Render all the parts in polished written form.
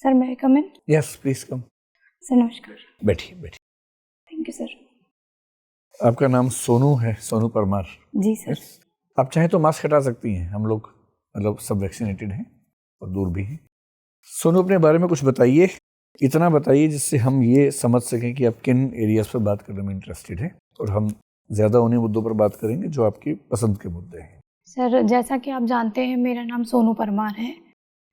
Sir मैं come in? Yes please come. Sir नमस्कार। बैठिए बैठिए। Thank you sir. आपका नाम सोनू है, सोनू परमार? जी सर। Yes? आप चाहें तो मास्क हटा सकती हैं, हम लोग मतलब सब वैक्सीनेटेड हैं और दूर भी हैं। सोनू अपने बारे में कुछ बताइए, इतना बताइए जिससे हम ये समझ सकें कि आप किन एरियाज पर बात करने में इंटरेस्टेड हैं, और हम ज़्यादा उन्हीं मुद्दों पर बात करेंगे जो आपकी पसंद के मुद्दे हैं। सर जैसा कि आप जानते हैं मेरा नाम सोनू परमार है।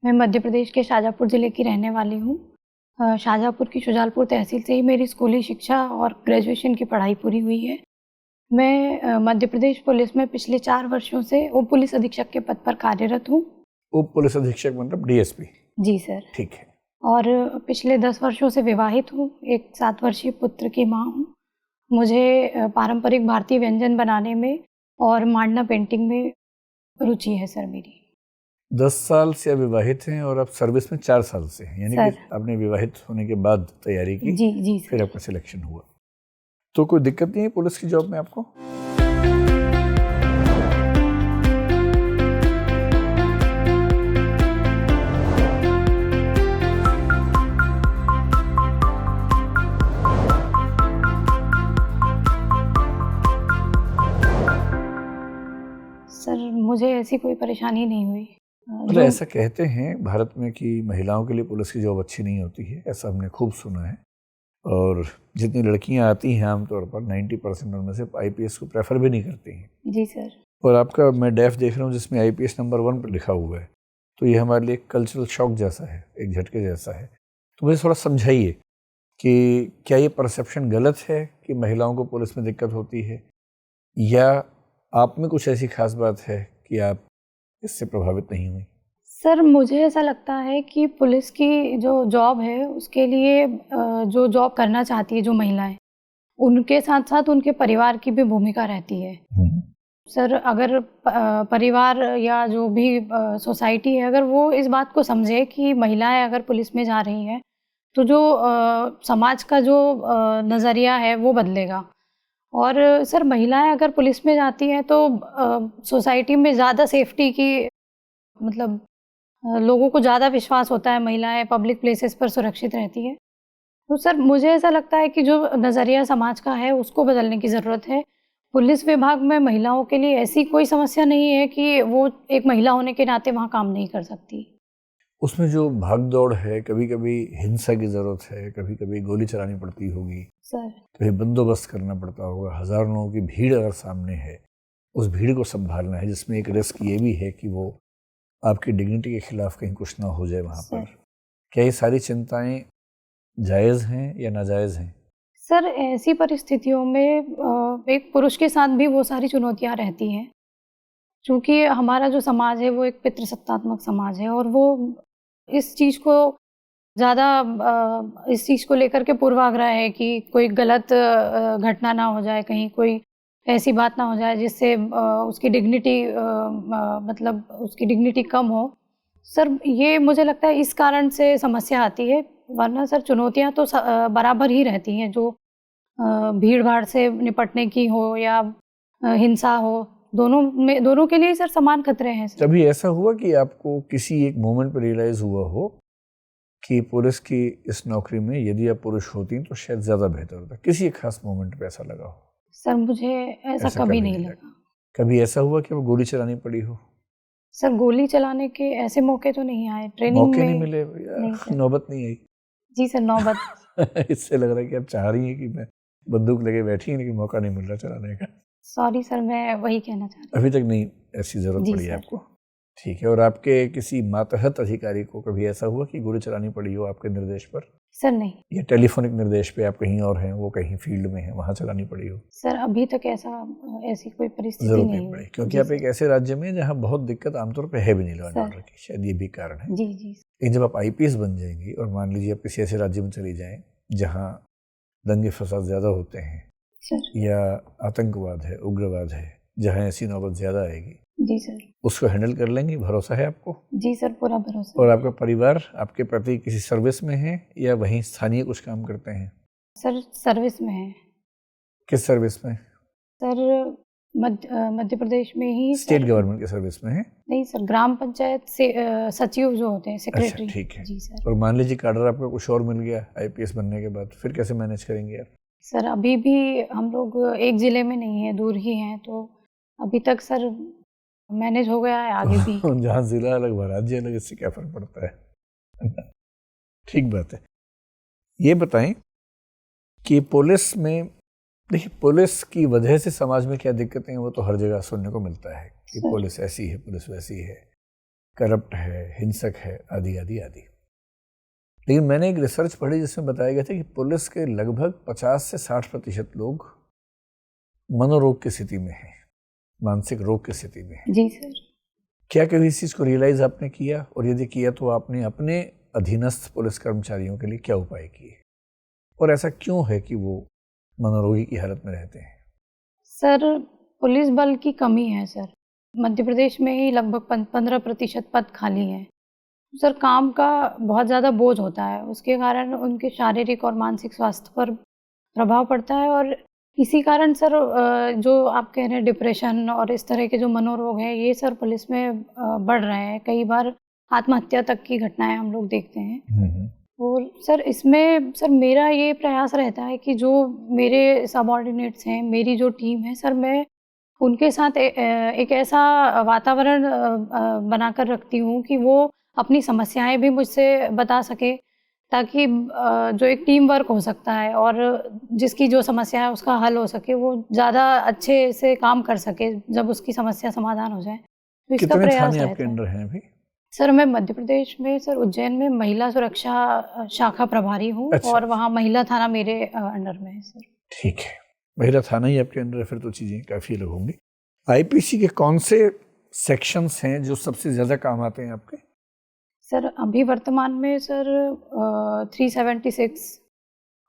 मैं मध्य प्रदेश के शाजापुर ज़िले की रहने वाली हूँ। शाजापुर की शुजालपुर तहसील से ही मेरी स्कूली शिक्षा और ग्रेजुएशन की पढ़ाई पूरी हुई है। मैं मध्य प्रदेश पुलिस में पिछले 4 वर्षों से उप पुलिस अधीक्षक के पद पर कार्यरत हूँ। उप पुलिस अधीक्षक मतलब डीएसपी? जी सर। ठीक है। और पिछले 10 वर्षों से विवाहित हूँ, एक 7 वर्षीय पुत्र की माँ हूँ। मुझे पारंपरिक भारतीय व्यंजन बनाने में और मांडना पेंटिंग में रुचि है सर मेरी। 10 साल से आप विवाहित हैं और आप सर्विस में 4 साल से हैं, यानी कि आपने विवाहित होने के बाद तैयारी की? जी सर। फिर आपका सिलेक्शन हुआ। तो कोई दिक्कत नहीं है पुलिस की जॉब में आपको? सर मुझे ऐसी कोई परेशानी नहीं हुई। मतलब ऐसा कहते हैं भारत में कि महिलाओं के लिए पुलिस की जॉब अच्छी नहीं होती है, ऐसा हमने खूब सुना है। और जितनी लड़कियां आती हैं आमतौर पर 90% उनमें से आईपीएस को प्रेफर भी नहीं करती हैं। जी सर। और आपका मैं डेफ देख रहा हूँ जिसमें आईपीएस नंबर 1 पर लिखा हुआ है, तो ये हमारे लिए कल्चरल शॉक जैसा है, एक झटके जैसा है। तो मुझे थोड़ा समझाइए कि क्या ये परसेप्शन गलत है कि महिलाओं को पुलिस में दिक्कत होती है, या आप में कुछ ऐसी खास बात है कि आप इससे प्रभावित नहीं हुई? सर मुझे ऐसा लगता है कि पुलिस की जो जॉब है उसके लिए जो जॉब करना चाहती है जो महिलाएं, उनके साथ साथ उनके परिवार की भी भूमिका रहती है। सर अगर परिवार या जो भी सोसाइटी है, अगर वो इस बात को समझे कि महिलाएं अगर पुलिस में जा रही हैं तो जो समाज का जो नज़रिया है वो बदलेगा। और सर महिलाएं अगर पुलिस में जाती हैं तो सोसाइटी में ज़्यादा सेफ्टी की मतलब लोगों को ज़्यादा विश्वास होता है, महिलाएं पब्लिक प्लेसेस पर सुरक्षित रहती है। तो सर मुझे ऐसा लगता है कि जो नज़रिया समाज का है उसको बदलने की ज़रूरत है। पुलिस विभाग में महिलाओं के लिए ऐसी कोई समस्या नहीं है कि वो एक महिला होने के नाते वहाँ काम नहीं कर सकती। उसमें जो भाग दौड़ है, कभी कभी हिंसा की ज़रूरत है, कभी कभी गोली चलानी पड़ती होगी सर, कभी बंदोबस्त करना पड़ता होगा, हज़ारों लोगों की भीड़ अगर सामने है, उस भीड़ को संभालना है, जिसमें एक रिस्क ये भी है कि वो आपकी डिग्निटी के खिलाफ कहीं कुछ ना हो जाए वहाँ पर। क्या ये सारी चिंताएं जायज़ हैं या नाजायज़ हैं? सर ऐसी परिस्थितियों में एक पुरुष के साथ भी वो सारी चुनौतियाँ रहती हैं। चूँकि हमारा जो समाज है वो एक पितृसत्तात्मक समाज है और वो इस चीज़ को ज़्यादा इस चीज़ को लेकर के पूर्वाग्रह है कि कोई गलत घटना ना हो जाए, कहीं कोई ऐसी बात ना हो जाए जिससे उसकी डिग्निटी मतलब उसकी डिग्निटी कम हो। सर ये मुझे लगता है इस कारण से समस्या आती है, वरना सर चुनौतियाँ तो बराबर ही रहती हैं, जो भीड़-भाड़ से निपटने की हो या हिंसा हो, दोनों के लिए सर समान खतरे हैं सर। कभी ऐसा हुआ कि आपको किसी एक मोमेंट पर रियलाइज़ हुआ हो कि पुलिस की इस नौकरी में यदि आप पुरुष होती तो शायद ज़्यादा बेहतर होता? किसी एक खास मोमेंट पे ऐसा लगा हो? सर मुझे ऐसा कभी नहीं लगा। कभी ऐसा हुआ कि वो गोली चलानी पड़ी हो? सर गोली चलाने के ऐसे मौके तो नहीं आए, ट्रेनिंग मौके में नहीं मिले नहीं सर। नौबत नहीं आई? जी सर, नौबत। इससे लग रहा है कि आप चाह रही हैं कि मैं बंदूक लेके बैठी हैं, लेकिन मौका नहीं मिल रहा चलाने का। सॉरी सर, मैं वही कहना चाह रही अभी तक नहीं ऐसी ज़रूरत जी पड़ी सर। आपको? ठीक है। और आपके किसी मातहत अधिकारी को कभी ऐसा हुआ कि गोली चलानी पड़ी हो आपके निर्देश पर? सर नहीं। या टेलीफोनिक निर्देश पे आप कहीं और हैं, वो कहीं फील्ड में हैं, वहाँ चलानी पड़ी हो? सर अभी तक ऐसी कोई परिस्थिति ज़रूर नहीं नहीं पड़ी, हुई। क्योंकि जी आप सर। एक ऐसे राज्य में जहाँ बहुत दिक्कत आमतौर पे है भी नहीं लॉ एंड सर। ऑर्डर की, शायद ये भी कारण है। जी। लेकिन जब आप आईपीएस बन जाएंगी और मान लीजिए आप किसी ऐसे राज्य में चली जाएं जहाँ दंगे फसाद ज़्यादा होते हैं सर। या आतंकवाद है, उग्रवाद है, जहाँ ऐसी नौबत ज़्यादा आएगी, जी सर। उसको हैंडल कर लेंगी? भरोसा है आपको? जी सर, पूरा भरोसा। और आपका परिवार आपके प्रति किसी सर्विस में है या वहीं स्थानीय कुछ काम करते हैं? सर सर्विस में है। किस सर्विस में? सर मध्य प्रदेश में ही स्टेट गवर्नमेंट के सर्विस में है? नहीं सर, ग्राम पंचायत से सचिव जो होते हैं, सेक्रेटरी। अच्छा, ठीक है जी सर। और मान लीजिए कार्डर आपका कुछ और मिल गया आईपीएस बनने के बाद, फिर कैसे मैनेज करेंगे आप? सर अभी भी हम लोग एक जिले में नहीं है, दूर ही हैं, तो अभी तक सर मैनेज हो गया है, आगे भी। जहाँ जिला अलग राज्य अलग, इससे क्या फर्क पड़ता है? ठीक बात है। ये बताएं कि पुलिस में, देखिए पुलिस की वजह से समाज में क्या दिक्कतें हैं वो तो हर जगह सुनने को मिलता है कि पुलिस ऐसी है, पुलिस वैसी है, करप्ट है, हिंसक है, आदि आदि आदि। लेकिन मैंने एक रिसर्च पढ़ी जिसमें बताया गया था कि पुलिस के लगभग 50 से 60% लोग मनोरोग की स्थिति में हैं, मानसिक रोग की स्थिति में हैं। जी सर। क्या कभी इस चीज़ को रियलाइज आपने किया, और यदि किया तो आपने अपने अधीनस्थ पुलिस कर्मचारियों के लिए क्या उपाय किए, और ऐसा क्यों है कि वो मनोरोगी की हालत में रहते हैं? सर पुलिस बल की कमी है सर, मध्य प्रदेश में ही लगभग 15% पद खाली हैं। सर काम का बहुत ज़्यादा बोझ होता है, उसके कारण उनके शारीरिक और मानसिक स्वास्थ्य पर प्रभाव पड़ता है, और इसी कारण सर जो आप कह रहे हैं डिप्रेशन और इस तरह के जो मनोरोग हैं, ये सर पुलिस में बढ़ रहे हैं। कई बार आत्महत्या तक की घटनाएं हम लोग देखते हैं। और सर इसमें सर मेरा ये प्रयास रहता है कि जो मेरे सबऑर्डिनेट्स हैं, मेरी जो टीम है सर, मैं उनके साथ एक ऐसा वातावरण बनाकर रखती हूँ कि वो अपनी समस्याएं भी मुझसे बता सके, ताकि जो एक टीम वर्क हो सकता है और जिसकी जो समस्या है उसका हल हो सके, वो ज़्यादा अच्छे से काम कर सके जब उसकी समस्या समाधान हो जाए। तो इसका प्रयास रहता है। आपके अंडर हैं अभी? सर मैं मध्य प्रदेश में सर उज्जैन में महिला सुरक्षा शाखा प्रभारी हूँ। अच्छा। और वहाँ महिला थाना मेरे अंडर में है सर। ठीक है, महिला थाना ही आपके अंडर है, फिर तो चीज़ें काफ़ी अलग होंगी। आईपीसी के कौन से सेक्शंस हैं जो सबसे ज़्यादा काम आते हैं आपके? सर अभी वर्तमान में सर 376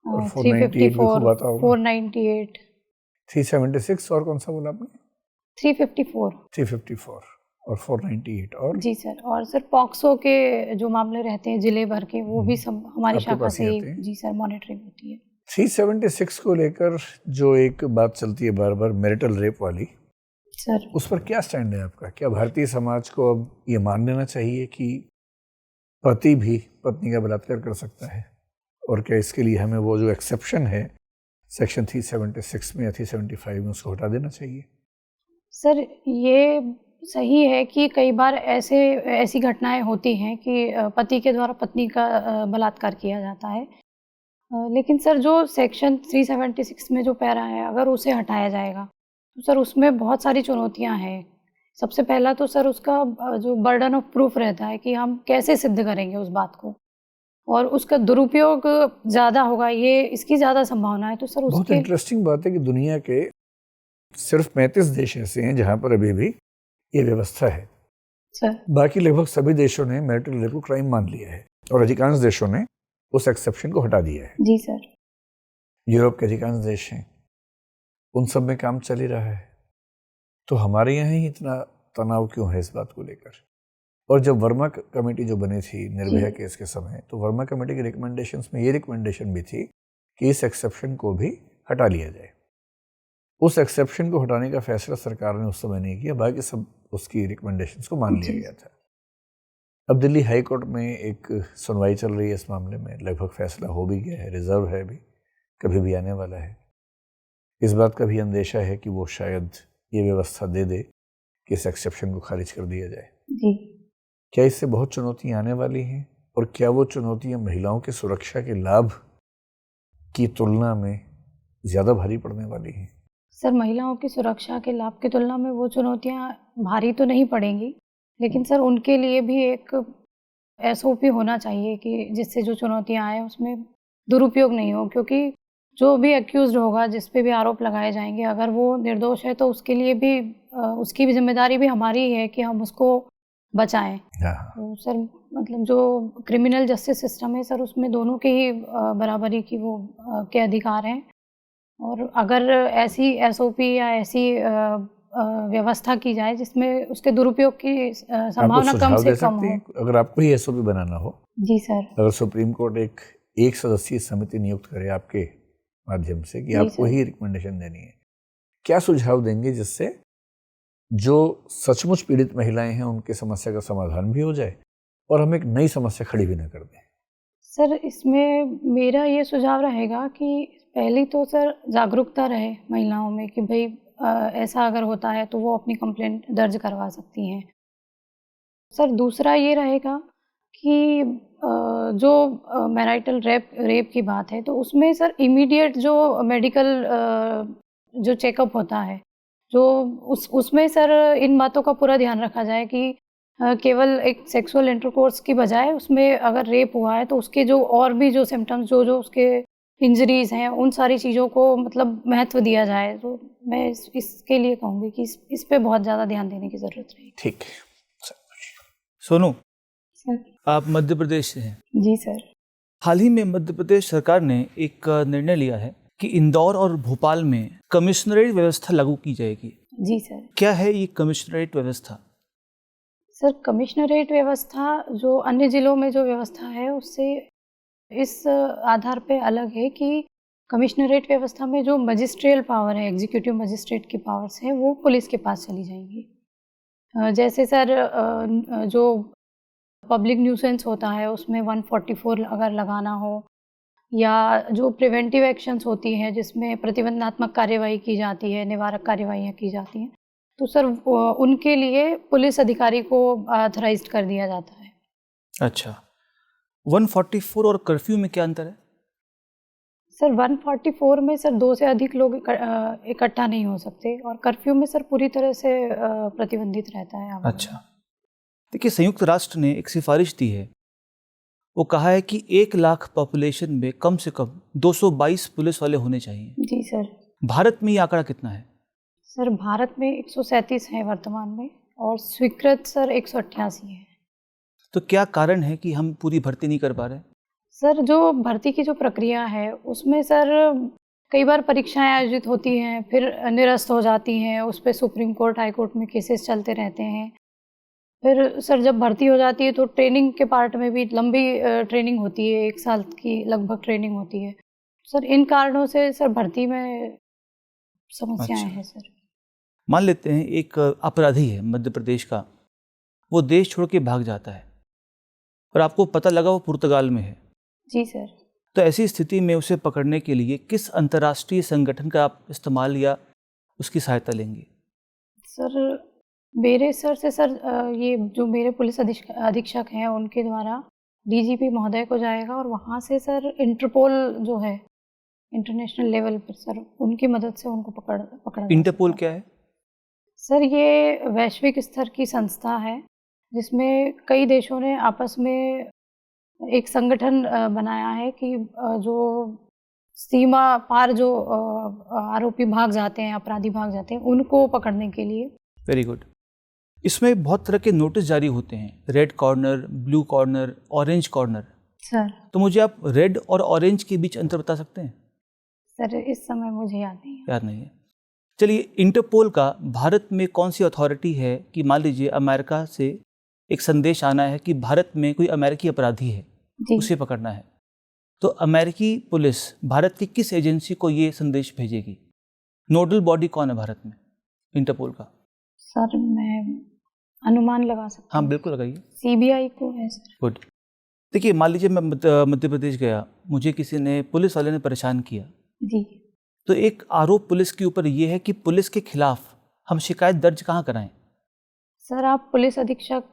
और 354 498 376 और कौन सा बोला आपने? 354 और 498 और जी सर। और सर पॉक्सो के जो मामले रहते हैं जिले भर के, वो भी सब हमारी शाखा से जी सर मॉनिटरिंग होती है। 376 को लेकर जो एक बात चलती है बार बार, मैरिटल रेप वाली, सर उस पर क्या स्टैंड है आपका? क्या भारतीय समाज को अब ये मान लेना चाहिए कि पति भी पत्नी का बलात्कार कर सकता है, और क्या इसके लिए हमें वो जो एक्सेप्शन है सेक्शन 376 में या 375 में उसको हटा देना चाहिए? सर ये सही है कि कई बार ऐसी घटनाएं होती हैं कि पति के द्वारा पत्नी का बलात्कार किया जाता है, लेकिन सर जो सेक्शन 376 में जो पैरा है, अगर उसे हटाया जाएगा तो सर उसमें बहुत सारी चुनौतियां हैं। सबसे पहला तो सर उसका जो बर्डन ऑफ प्रूफ रहता है कि हम कैसे सिद्ध करेंगे उस बात को, और उसका दुरुपयोग ज़्यादा होगा, ये इसकी ज़्यादा संभावना है। तो सर उसके बहुत इंटरेस्टिंग बात है कि दुनिया के सिर्फ 35 देश ऐसे हैं जहाँ पर अभी भी ये व्यवस्था है सर। बाकी लगभग सभी देशों ने मैरिटल रेप को क्राइम मान लिया है, और अधिकांश देशों ने उस एक्सेप्शन को हटा दिया है। जी सर। यूरोप के अधिकांश देश हैं, उन सब में काम चल ही रहा है। तो हमारे यहाँ ही इतना तनाव क्यों है इस बात को लेकर? और जब वर्मा कमेटी जो बनी थी निर्भया केस के समय, तो वर्मा कमेटी के रिकमेंडेशंस में ये रिकमेंडेशन भी थी कि इस एक्सेप्शन को भी हटा लिया जाए। उस एक्सेप्शन को हटाने का फैसला सरकार ने उस समय नहीं किया, बाकी सब उसकी रिकमेंडेशंस को मान लिया गया था। अब दिल्ली हाई कोर्ट में एक सुनवाई चल रही है इस मामले में, लगभग फैसला हो भी गया है, रिजर्व है भी, कभी भी आने वाला है। इस बात का भी अंदेशा है कि वो शायद ये व्यवस्था दे दे कि इस एक्सेप्शन को खारिज कर दिया जाए। जी। क्या इससे बहुत चुनौतियां आने वाली हैं, और क्या वो चुनौतियां महिलाओं की सुरक्षा के लाभ की तुलना में ज़्यादा भारी पड़ने वाली हैं? सर महिलाओं की सुरक्षा के लाभ की तुलना में वो चुनौतियां भारी तो नहीं पड़ेंगी, लेकिन सर उनके लिए भी एक SOP होना चाहिए कि जिससे जो चुनौतियां आए उसमें दुरुपयोग नहीं हो, क्योंकि जो भी एक्यूज्ड होगा, जिस पे भी आरोप लगाए जाएंगे, अगर वो निर्दोष है तो उसके लिए भी उसकी भी जिम्मेदारी भी हमारी है कि हम उसको बचाएं। तो सर मतलब जो क्रिमिनल जस्टिस सिस्टम है सर, उसमें दोनों के ही बराबरी की वो के अधिकार हैं, और अगर ऐसी SOP या ऐसी व्यवस्था की जाए जिसमें उसके दुरुपयोग की संभावना कम से कम हो। अगर आपको ही SOP बनाना हो? जी सर। अगर सुप्रीम कोर्ट एक सदस्यीय समिति नियुक्त करे आपके माध्यम से कि आपको ही रिकमेंडेशन देनी है क्या सुझाव देंगे जिससे जो सचमुच पीड़ित महिलाएं हैं उनकी समस्या का समाधान भी हो जाए और हम एक नई समस्या खड़ी भी न कर दें? सर, इसमें मेरा ये सुझाव रहेगा कि पहली तो सर जागरूकता रहे महिलाओं में कि भाई ऐसा अगर होता है तो वो अपनी कंप्लेंट दर्ज करवा सकती हैं। सर, दूसरा ये रहेगा कि जो मैरिटल रेप की बात है तो उसमें सर इमीडिएट जो मेडिकल जो चेकअप होता है, जो उसमें सर इन बातों का पूरा ध्यान रखा जाए कि केवल एक सेक्सुअल इंटरकोर्स की बजाय उसमें अगर रेप हुआ है तो उसके जो और भी जो सिम्पटम्स जो उसके इंजरीज हैं उन सारी चीज़ों को मतलब महत्व दिया जाए। तो मैं इसके लिए कहूँगी कि इस पे बहुत ज़्यादा ध्यान देने की ज़रूरत रहेगी। ठीक है। सोनू सर। आप मध्य प्रदेश से हैं। जी सर। हाल ही में मध्य प्रदेश सरकार ने एक निर्णय लिया है कि इंदौर और भोपाल में कमिश्नरेट व्यवस्था लागू की जाएगी। जी सर। क्या है ये कमिश्नरेट व्यवस्था? सर, कमिश्नरेट व्यवस्था जो अन्य ज़िलों में जो व्यवस्था है उससे इस आधार पे अलग है कि कमिश्नरेट व्यवस्था में जो मजिस्ट्रियल पावर है, एग्जीक्यूटिव मजिस्ट्रेट की पावर्स हैं वो पुलिस के पास चली जाएंगी। जैसे सर जो पब्लिक न्यूसेंस होता है उसमें 144 अगर लगाना हो या जो प्रिवेंटिव एक्शंस होती हैं जिसमें प्रतिबंधात्मक कार्यवाही की जाती है, निवारक कार्यवाहियाँ की जाती हैं, तो सर उनके लिए पुलिस अधिकारी को ऑथराइज्ड कर दिया जाता है। अच्छा, 144 और कर्फ्यू में क्या अंतर है? सर 144 में सर 2 से अधिक लोग इकट्ठा नहीं हो सकते और कर्फ्यू में सर पूरी तरह से प्रतिबंधित रहता है। अच्छा, देखिए संयुक्त राष्ट्र ने एक सिफारिश दी है। वो कहा है कि 1 लाख पॉपुलेशन में कम से कम 222 पुलिस वाले होने चाहिए। जी सर। भारत में ये आंकड़ा कितना है? सर भारत में 137 है वर्तमान में और स्वीकृत सर 188 है। तो क्या कारण है कि हम पूरी भर्ती नहीं कर पा रहे? सर जो भर्ती की जो प्रक्रिया है उसमें सर कई बार परीक्षाएं आयोजित होती हैं फिर निरस्त हो जाती हैं, उस पर सुप्रीम कोर्ट हाई कोर्ट में केसेस चलते रहते हैं। फिर सर जब भर्ती हो जाती है तो ट्रेनिंग के पार्ट में भी लंबी ट्रेनिंग होती है, 1 साल की लगभग ट्रेनिंग होती है। सर इन कारणों से सर भर्ती में समस्याएं हैं सर। मान लेते हैं एक अपराधी है मध्य प्रदेश का, वो देश छोड़ के भाग जाता है और आपको पता लगा वो पुर्तगाल में है। जी सर। तो ऐसी स्थिति में उसे पकड़ने के लिए किस अंतर्राष्ट्रीय संगठन का आप इस्तेमाल या उसकी सहायता लेंगे? सर मेरे सर से सर ये जो मेरे पुलिस अधीक्षक हैं उनके द्वारा डीजीपी महोदय को जाएगा और वहाँ से सर इंटरपोल जो है इंटरनेशनल लेवल पर सर उनकी मदद से उनको पकड़ा। इंटरपोल क्या है? सर ये वैश्विक स्तर की संस्था है जिसमें कई देशों ने आपस में एक संगठन बनाया है कि जो सीमा पार जो आरोपी भाग जाते हैं, अपराधी भाग जाते हैं, उनको पकड़ने के लिए। Very good. इसमें बहुत तरह के नोटिस जारी होते हैं, red corner, blue corner, orange corner. Sir तो मुझे आप रेड और ऑरेंज के बीच अंतर बता सकते हैं? सर इस समय मुझे याद नहीं है। चलिए, इंटरपोल का भारत में कौन सी अथॉरिटी है कि मान लीजिए अमेरिका से एक संदेश आना है कि भारत में कोई अमेरिकी अपराधी है, उसे पकड़ना है, तो अमेरिकी पुलिस भारत की किस एजेंसी को ये संदेश भेजेगी? नोडल बॉडी कौन है भारत में इंटरपोल का? सर मैं अनुमान लगा सकती हूँ। हाँ बिल्कुल लगाइए। सीबीआई को है सर। गुड। देखिए मान लीजिए मैं मध्य प्रदेश गया, मुझे किसी ने, पुलिस वाले ने परेशान किया। जी। तो एक आरोप पुलिस के ऊपर ये है कि पुलिस के खिलाफ हम शिकायत दर्ज कहाँ कराएं? सर आप पुलिस अधीक्षक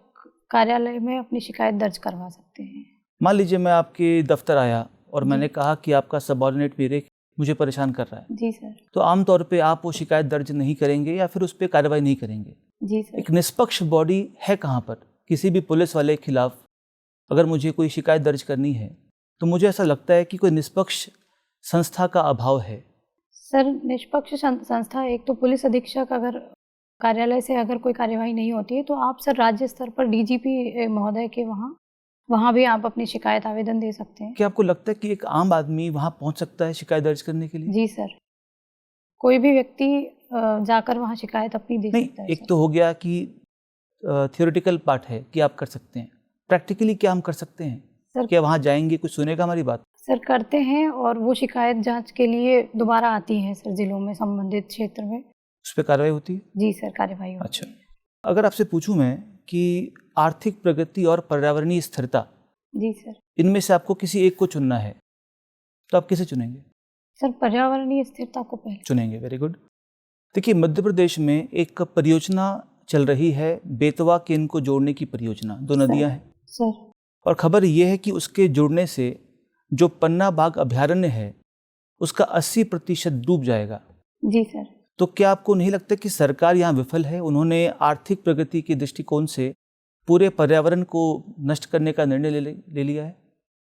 कार्यालय में अपनी शिकायत दर्ज करवा सकते हैं। मान लीजिए मैं आपके दफ्तर आया और मैंने कहा कि आपका सबऑर्डिनेट मुझे परेशान कर रहा है। जी सर। तो आमतौर पे आप वो शिकायत दर्ज नहीं करेंगे या फिर उस पर कार्रवाई नहीं करेंगे? जी सर। एक निष्पक्ष बॉडी है कहाँ पर? किसी भी पुलिस वाले के खिलाफ अगर मुझे कोई शिकायत दर्ज करनी है तो मुझे ऐसा लगता है कि कोई निष्पक्ष संस्था का अभाव है। सर निष्पक्ष संस्था, एक तो पुलिस अधीक्षक अगर कार्यालय से अगर कोई कार्यवाही नहीं होती है तो आप सर राज्य स्तर पर डीजीपी महोदय के वहाँ भी आप अपनी शिकायत आवेदन दे सकते हैं। क्या आपको लगता है कि एक आम आदमी वहाँ पहुँच सकता है शिकायत दर्ज करने के लिए? जी सर, कोई भी व्यक्ति जाकर वहाँ शिकायत अपनी दे सकता है। एक तो हो गया कि थियोरेटिकल पार्ट है कि आप कर सकते हैं, प्रैक्टिकली क्या हम कर सकते हैं सर? क्या वहाँ जाएंगे, कुछ सुनेगा हमारी बात? सर करते हैं और वो शिकायत जांच के लिए दोबारा आती है सर जिलों में, संबंधित क्षेत्र में, उस पर कार्रवाई होती है? जी सर, कार्यवाही होती अच्छा, है। अगर आपसे पूछूं मैं कि आर्थिक प्रगति और पर्यावरणीय स्थिरता, जी सर। इनमें से आपको किसी एक को चुनना है तो आप किसे चुनेंगे? सर, पर्यावरणीय स्थिरता को पहले चुनेंगे। Very good. देखिए, मध्य प्रदेश में एक परियोजना चल रही है, बेतवा केन को जोड़ने की परियोजना। 2 नदियां हैं सर। और खबर यह है कि उसके जुड़ने से जो पन्ना बाघ अभयारण्य है उसका 80% डूब जाएगा। जी सर। तो क्या आपको नहीं लगता कि सरकार यहाँ विफल है? उन्होंने आर्थिक प्रगति के दृष्टिकोण से पूरे पर्यावरण को नष्ट करने का निर्णय ले लिया है।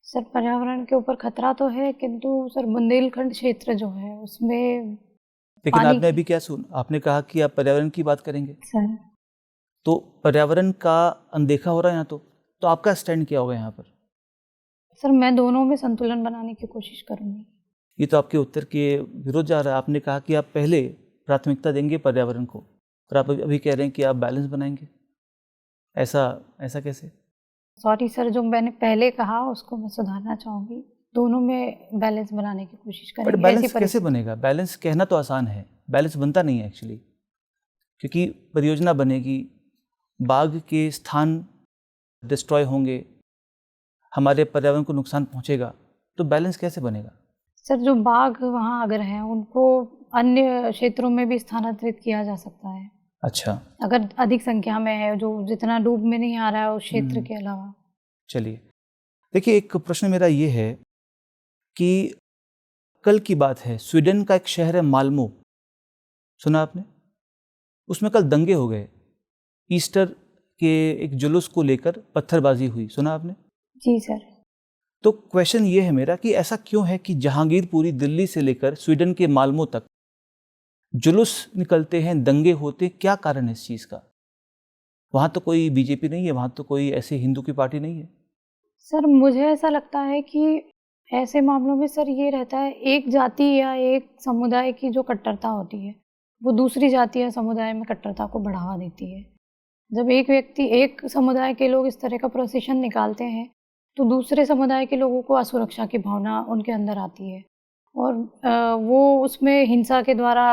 सर, पर्यावरण के ऊपर खतरा तो है, किंतु सर बुंदेलखंड क्षेत्र जो है उसमें लेकिन आपने अभी क्या आपने कहा कि आप पर्यावरण की बात करेंगे सर। तो पर्यावरण का अनदेखा हो रहा है यहाँ। तो आपका स्टैंड क्या होगा यहाँ पर? सर, मैं दोनों में संतुलन बनाने की कोशिश करूंगी। ये तो आपके उत्तर के विरोध जा रहा है। आपने कहा कि आप पहले प्राथमिकता देंगे पर्यावरण को, और आप अभी कह रहे हैं कि आप बैलेंस बनाएंगे। ऐसा कैसे? सॉरी सर, जो मैंने पहले कहा उसको मैं सुधारना चाहूँगी। दोनों में बैलेंस बनाने की कोशिश करेंगे। बट बैलेंस कैसे बनेगा? बैलेंस कहना तो आसान है, बैलेंस बनता नहीं है एक्चुअली, क्योंकि परियोजना बनेगी, बाघ के स्थान डिस्ट्रॉय होंगे, हमारे पर्यावरण को नुकसान पहुंचेगा, तो बैलेंस कैसे बनेगा? सर, जो बाघ वहाँ अगर हैं उनको अन्य क्षेत्रों में भी स्थानांतरित किया जा सकता है। अच्छा, अगर अधिक संख्या में है, जो जितना डूब में नहीं आ रहा है उस क्षेत्र के अलावा। चलिए, देखिए, एक प्रश्न मेरा ये है कि कल की बात है, स्वीडन का एक शहर है माल्मो, सुना आपने? उसमें कल दंगे हो गए, ईस्टर के एक जुलूस को लेकर पत्थरबाजी हुई, सुना आपने? जी सर। तो क्वेश्चन ये है मेरा कि ऐसा क्यों है कि जहांगीरपुरी दिल्ली से लेकर स्वीडन के माल्मो तक जुलूस निकलते हैं, दंगे होते, क्या कारण है इस चीज़ का? वहाँ तो कोई बीजेपी नहीं है, वहाँ तो कोई ऐसी हिंदू की पार्टी नहीं है। सर, मुझे ऐसा लगता है कि ऐसे मामलों में सर ये रहता है, एक जाति या एक समुदाय की जो कट्टरता होती है वो दूसरी जाति या समुदाय में कट्टरता को बढ़ावा देती है। जब एक समुदाय के लोग इस तरह का प्रोसेशन निकालते हैं तो दूसरे समुदाय के लोगों को असुरक्षा की भावना उनके अंदर आती है और वो उसमें हिंसा के द्वारा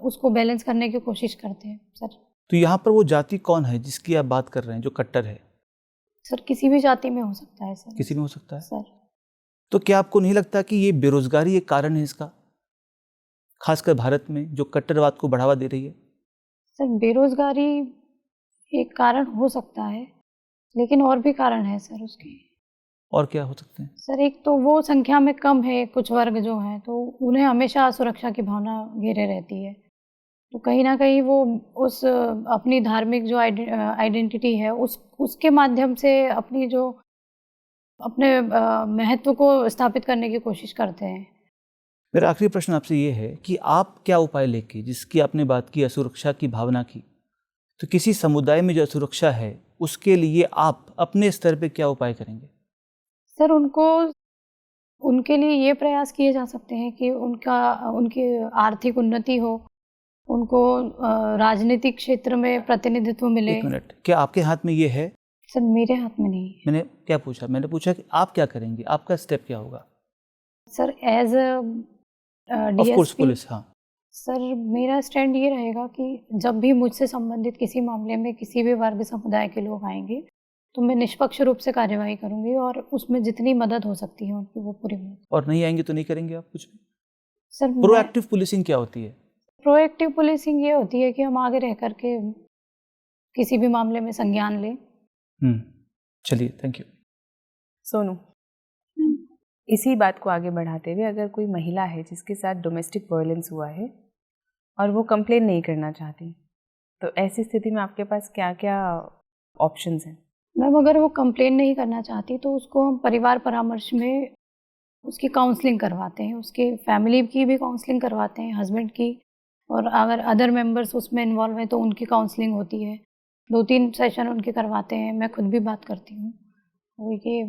उसको बैलेंस करने की कोशिश करते हैं। सर, तो यहाँ पर वो जाति कौन है जिसकी आप बात कर रहे हैं जो कट्टर है? सर, किसी भी जाति में हो सकता है सर। किसी में हो सकता है सर। तो क्या आपको नहीं लगता कि ये बेरोजगारी एक कारण है इसका, खासकर भारत में जो कट्टरवाद को बढ़ावा दे रही है? सर, बेरोजगारी एक कारण हो सकता है, लेकिन और भी कारण है सर उसके। और क्या हो सकते हैं? सर, एक तो वो संख्या में कम है कुछ वर्ग जो हैं, तो उन्हें हमेशा असुरक्षा की भावना घेरे रहती है, तो कहीं ना कहीं वो उस अपनी धार्मिक जो आइडेंटिटी है उसके माध्यम से अपने महत्व को स्थापित करने की कोशिश करते हैं। मेरा आखिरी प्रश्न आपसे ये है कि आप क्या उपाय लेके, जिसकी आपने बात की असुरक्षा की भावना की, तो किसी समुदाय में जो असुरक्षा है उसके लिए आप अपने स्तर पे क्या उपाय करेंगे? सर, उनके लिए ये प्रयास किए जा सकते हैं कि उनकी आर्थिक उन्नति हो, उनको राजनीतिक क्षेत्र में प्रतिनिधित्व मिले। एक मिनट, क्या आपके हाथ में ये है? सर, मेरे हाथ में नहीं है। मैंने क्या पूछा? मैंने पूछा कि आप क्या करेंगे, आपका स्टेप क्या होगा? Sir, as of course police, हाँ। सर, मेरा स्टैंड ये रहेगा कि जब भी मुझसे संबंधित किसी मामले में किसी भी वर्ग समुदाय के लोग आएंगे तो मैं निष्पक्ष रूप से कार्यवाही करूंगी और उसमें जितनी मदद हो सकती है उनकी वो पूरी मदद। और नहीं आएंगे तो नहीं करेंगे आप कुछ भी? सर, प्रोएक्टिव पुलिसिंग क्या होती है? प्रोएक्टिव पुलिसिंग ये होती है कि हम आगे रह करके किसी भी मामले में संज्ञान लें। चलिए, थैंक यू। सोनू, इसी बात को आगे बढ़ाते हुए, अगर कोई महिला है जिसके साथ डोमेस्टिक वायलेंस हुआ है और वो कंप्लेन नहीं करना चाहती, तो ऐसी स्थिति में आपके पास क्या क्या ऑप्शंस हैं? मैम, अगर वो कंप्लेन नहीं करना चाहती तो उसको हम परिवार परामर्श में उसकी काउंसलिंग करवाते हैं, उसके फैमिली की भी काउंसलिंग करवाते हैं, हस्बैंड की, और अगर अदर मेंबर्स उसमें इन्वॉल्व हैं तो उनकी काउंसलिंग होती है। 2-3 सेशन उनके करवाते हैं, मैं खुद भी बात करती हूँ। वो ये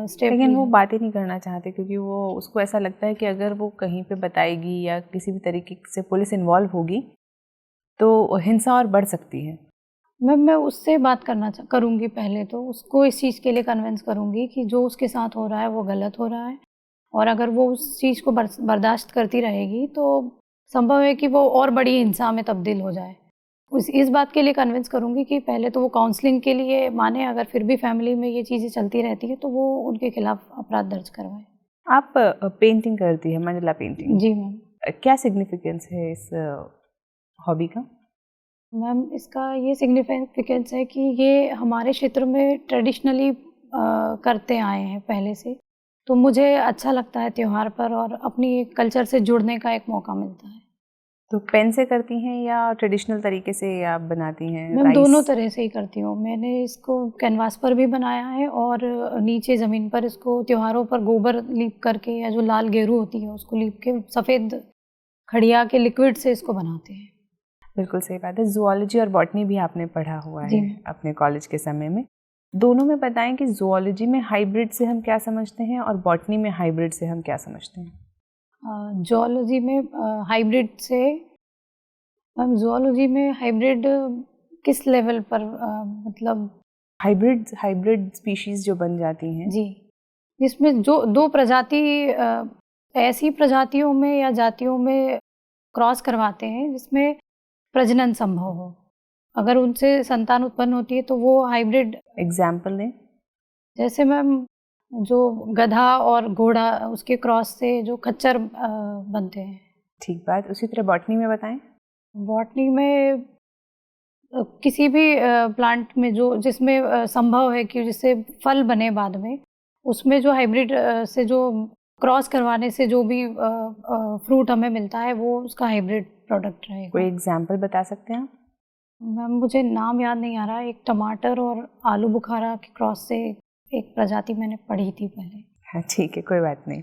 स्टेप। लेकिन वो बात ही नहीं करना चाहते क्योंकि वो उसको ऐसा लगता है कि अगर वो कहीं पे बताएगी या किसी भी तरीके से पुलिस इन्वॉल्व होगी तो हिंसा और बढ़ सकती है। मैं उससे बात करूँगी, पहले तो उसको इस चीज़ के लिए कन्विंस करूँगी कि जो उसके साथ हो रहा है वो गलत हो रहा है, और अगर वो उस चीज़ को बर्दाश्त करती रहेगी तो संभव है कि वो और बड़ी हिंसा में तब्दील हो जाए। इस बात के लिए कन्विंस करूँगी कि पहले तो वो काउंसलिंग के लिए माने, अगर फिर भी फैमिली में ये चीज़ें चलती रहती है तो वो उनके खिलाफ अपराध दर्ज करवाएं। आप पेंटिंग करती है, मंडला पेंटिंग? जी मैम। क्या सिग्निफिकेंस है इस हॉबी का? मैम, इसका ये सिग्निफिकेंस है कि ये हमारे क्षेत्र में ट्रेडिशनली करते आए हैं पहले से, तो मुझे अच्छा लगता है त्योहार पर, और अपनी कल्चर से जुड़ने का एक मौका मिलता है। तो पेन से करती हैं या ट्रेडिशनल तरीके से आप बनाती हैं? मैम, दोनों तरह से ही करती हूँ। मैंने इसको कैनवास पर भी बनाया है और नीचे ज़मीन पर इसको त्योहारों पर गोबर लीप करके, या जो लाल गेरू होती है उसको लीप के सफ़ेद खड़िया के लिक्विड से इसको बनाते हैं। बिल्कुल सही बात है। ज़ूलॉजी और बॉटनी भी आपने पढ़ा हुआ है अपने कॉलेज के समय में। दोनों में बताएं कि ज़ूलॉजी में हाइब्रिड से हम क्या समझते हैं और बॉटनी में हाइब्रिड से हम क्या समझते हैं? ज़ूलॉजी में हाइब्रिड से, मैम ज़ूलॉजी में हाइब्रिड किस लेवल पर, मतलब हाइब्रिड स्पीशीज़ जो बन जाती हैं जी, जिसमें जो दो प्रजाति ऐसी प्रजातियों में या जातियों में क्रॉस करवाते हैं जिसमें प्रजनन संभव हो, अगर उनसे संतान उत्पन्न होती है तो वो हाइब्रिड। एग्जाम्पल दें? जैसे मैम, जो गधा और घोड़ा, उसके क्रॉस से जो खच्चर बनते हैं। ठीक बात। उसी तरह बॉटनी में बताएं? बॉटनी में किसी भी प्लांट में जो जिसमें संभव है कि जिससे फल बने बाद में, उसमें जो हाइब्रिड से जो क्रॉस करवाने से जो भी फ्रूट हमें मिलता है वो उसका हाइब्रिड प्रोडक्ट रहेगा। कोई एग्जाम्पल बता सकते हैं आप? मैम, मुझे नाम याद नहीं आ रहा। एक टमाटर और आलू बुखारा के क्रॉस से एक प्रजाति मैंने पढ़ी थी पहले। हाँ, ठीक है, कोई बात नहीं।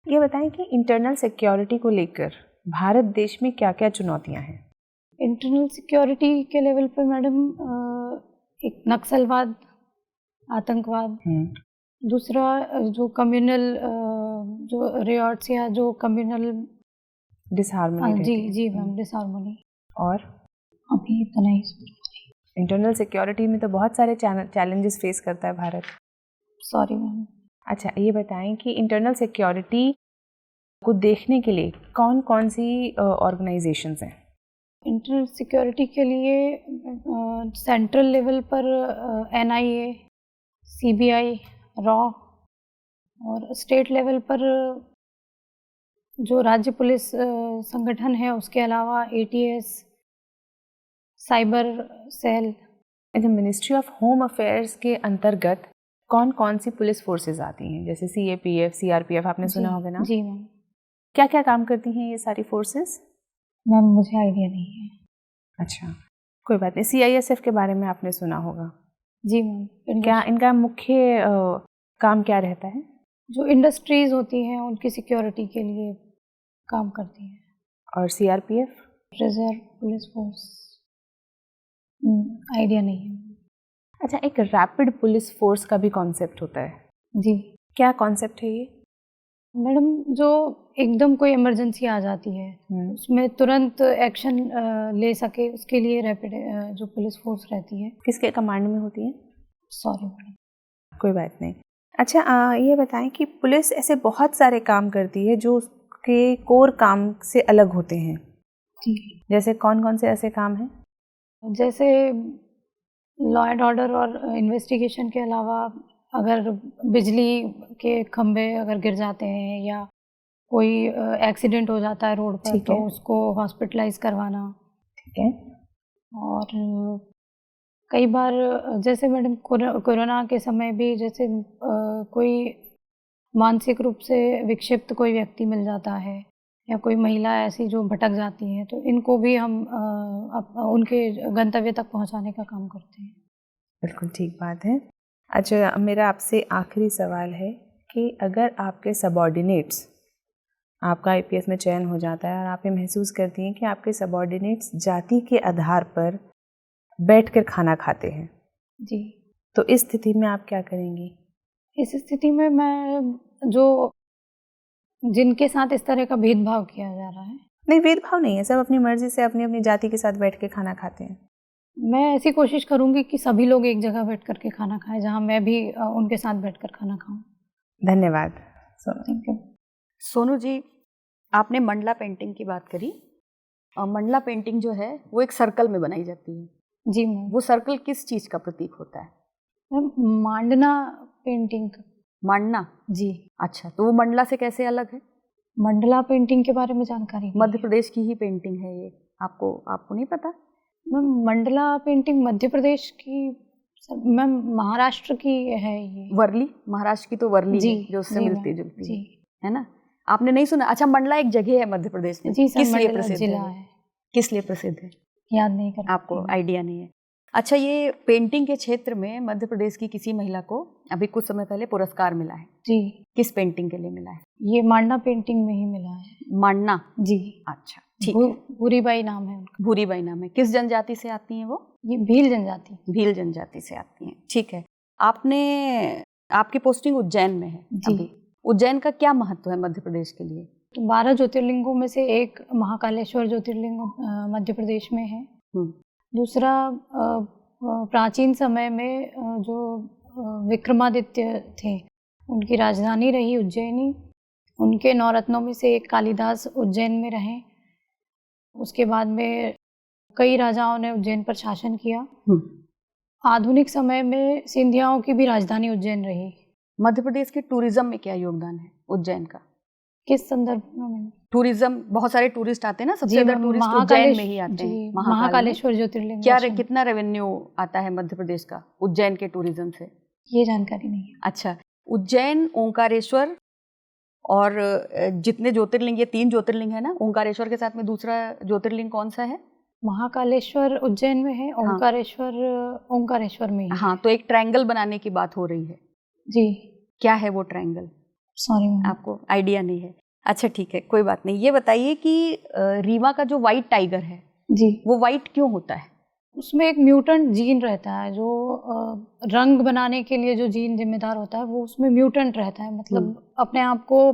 ये बताएं कि इंटरनल सिक्योरिटी को लेकर भारत देश में क्या क्या चुनौतियां हैं? इंटरनल सिक्योरिटी के लेवल पर मैडम, एक नक्सलवाद, आतंकवाद, दूसरा जो कम्युनल जो रियॉट्स या जो कम्युनल डिसहार्मनी। जी मैम, डिसहार्मनी। और अभी इतना ही। इंटरनल सिक्योरिटी में तो बहुत सारे चैलेंजेस फेस करता है भारत। Sorry ma'am. अच्छा, ये बताएं कि इंटरनल सिक्योरिटी को देखने के लिए कौन कौन सी ऑर्गेनाइजेशंस हैं? इंटरनल सिक्योरिटी के लिए सेंट्रल लेवल पर NIA, CBI, रॉ, और स्टेट लेवल पर जो राज्य पुलिस संगठन है उसके अलावा ATS, साइबर सेल। अच्छा, मिनिस्ट्री ऑफ होम अफेयर्स के अंतर्गत कौन कौन सी पुलिस फोर्सेस आती हैं? जैसे CAPF, CRPF आपने सुना होगा ना? जी मैम। क्या क्या काम करती हैं ये सारी फोर्सेस? मैम, मुझे आइडिया नहीं है। अच्छा, कोई बात नहीं। CISF के बारे में आपने सुना होगा? जी मैम। क्या इनका मुख्य काम क्या रहता है? जो इंडस्ट्रीज होती हैं उनकी सिक्योरिटी के लिए काम करती है। और CRPF? Reserve police force, idea नहीं है। अच्छा, एक रैपिड पुलिस फोर्स का भी कॉन्सेप्ट होता है? जी। क्या कॉन्सेप्ट है ये? मैडम, जो एकदम कोई इमरजेंसी आ जाती है उसमें तुरंत एक्शन ले सके, उसके लिए रैपिड जो पुलिस फोर्स रहती है। किसके कमांड में होती है? Sorry madam. कोई बात नहीं। अच्छा, ये बताएं कि पुलिस ऐसे बहुत सारे काम करती है जो उसके कोर काम से अलग होते हैं। जी। जैसे कौन कौन से ऐसे काम हैं? जैसे लॉ एंड ऑर्डर और इन्वेस्टिगेशन के अलावा, अगर बिजली के खंभे अगर गिर जाते हैं या कोई एक्सीडेंट हो जाता है रोड पर, तो उसको हॉस्पिटलाइज करवाना। ठीक है। और कई बार जैसे मैडम कोरोना के समय भी, जैसे कोई मानसिक रूप से विक्षिप्त कोई व्यक्ति मिल जाता है या कोई महिला ऐसी जो भटक जाती है, तो इनको भी हम उनके गंतव्य तक पहुंचाने का काम करते हैं। बिल्कुल ठीक बात है। अच्छा, मेरा आपसे आखिरी सवाल है कि अगर आपके सबऑर्डिनेट्स, आपका IPS में चयन हो जाता है और आप ये महसूस करती हैं कि आपके सबऑर्डिनेट्स जाति के आधार पर बैठकर खाना खाते हैं, जी, तो इस स्थिति में आप क्या करेंगी? इस स्थिति में मैं, जो जिनके साथ इस तरह का भेदभाव किया जा रहा है। नहीं, भेदभाव नहीं है, सब अपनी मर्जी से अपनी अपनी जाति के साथ बैठ के खाना खाते हैं। मैं ऐसी कोशिश करूंगी कि सभी लोग एक जगह बैठ कर के खाना खाएं, जहां मैं भी उनके साथ बैठकर खाना खाऊं। धन्यवाद। Thank you. सोनू जी, आपने मंडला पेंटिंग की बात करी, मंडला पेंटिंग जो है वो एक सर्कल में बनाई जाती है। जी मैम। वो सर्कल किस चीज़ का प्रतीक होता है? मैम मांडना पेंटिंग का। मांडना? जी। अच्छा, तो वो मंडला से कैसे अलग है? मंडला पेंटिंग के बारे में जानकारी नहीं मध्य प्रदेश की ही पेंटिंग है ये, आपको नहीं पता? मैम मंडला पेंटिंग मध्य प्रदेश की, मैम महाराष्ट्र की है ये। वर्ली, महाराष्ट्र की तो वर्ली जी, है जो उससे जी मिलती मैम, जुलती जी। है ना? आपने नहीं सुना? अच्छा, मंडला एक जगह है मध्य प्रदेश में। जी सर, किस लिए मंडला प्रसिद्ध जिला है? है। किस लिए प्रसिद्ध है? याद नहीं कर आपको आइडिया नहीं है? अच्छा, ये पेंटिंग के क्षेत्र में मध्य प्रदेश की किसी महिला को अभी कुछ समय पहले पुरस्कार मिला है। जी। किस किस पेंटिंग के लिए मिला है? ये मांडना पेंटिंग में ही मिला है। मांडना? जी। अच्छा, ठीक है। भूरीबाई नाम है उनका। भूरीबाई नाम है। किस जनजाति से आती हैं वो? ये भील जनजाति। भील जनजाति से आती हैं, ठीक है। आपकी पोस्टिंग उज्जैन में है जी। अभी। उज्जैन का क्या महत्व है मध्य प्रदेश के लिए? तो 12 ज्योतिर्लिंगों में से एक महाकालेश्वर ज्योतिर्लिंग मध्य प्रदेश में है। दूसरा प्राचीन समय में जो विक्रमादित्य थे उनकी राजधानी रही उज्जैनी। उनके 9 रत्नों में से एक कालिदास उज्जैन में रहे। उसके बाद में कई राजाओं ने उज्जैन पर शासन किया। आधुनिक समय में सिंधियाओं की भी राजधानी उज्जैन रही। मध्य प्रदेश के टूरिज्म में क्या योगदान है उज्जैन का? किस संदर्भ में? टूरिज्म, बहुत सारे टूरिस्ट आते हैं ना, सबसे ज्यादा टूरिस्ट उज्जैन में ही आते हैं। महाकालेश्वर ज्योतिर्लिंग कितना रेवेन्यू आता है मध्य प्रदेश का उज्जैन के टूरिज्म से? ये जानकारी नहीं है। अच्छा, उज्जैन, ओंकारेश्वर और जितने ज्योतिर्लिंग, ये 3 ज्योतिर्लिंग है ना, ओंकारेश्वर के साथ में दूसरा ज्योतिर्लिंग कौन सा है? महाकालेश्वर उज्जैन में है, ओंकारेश्वर में है। हाँ, तो एक ट्रायंगल बनाने की बात हो रही है। जी। क्या है वो ट्रायंगल? सॉरी मैम, आपको आइडिया नहीं है? अच्छा, ठीक है, कोई बात नहीं। ये बताइए कि रीवा का जो व्हाइट टाइगर है जी, वो व्हाइट क्यों होता है? उसमें एक म्यूटेंट जीन रहता है जो रंग बनाने के लिए जो जीन जिम्मेदार होता है वो उसमें म्यूटेंट रहता है, मतलब अपने आप को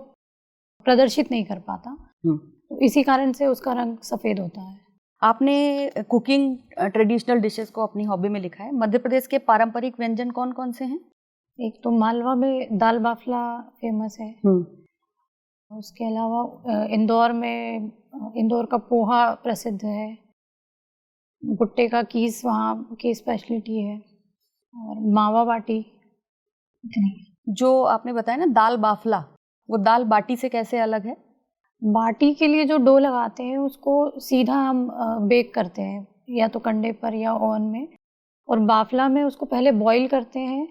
प्रदर्शित नहीं कर पाता। तो इसी कारण से उसका रंग सफ़ेद होता है। आपने कुकिंग ट्रेडिशनल डिशेस को अपनी हॉबी में लिखा है। मध्य प्रदेश के पारंपरिक व्यंजन कौन कौन से हैं? एक तो मालवा में दाल बाफला फेमस है। उसके अलावा इंदौर का पोहा प्रसिद्ध है। भुट्टे का कीस वहाँ की स्पेशलिटी है, और मावा बाटी। जो आपने बताया ना दाल बाफला, वो दाल बाटी से कैसे अलग है? बाटी के लिए जो डो लगाते हैं उसको सीधा हम बेक करते हैं, या तो कंडे पर या ओवन में, और बाफला में उसको पहले बॉईल करते हैं,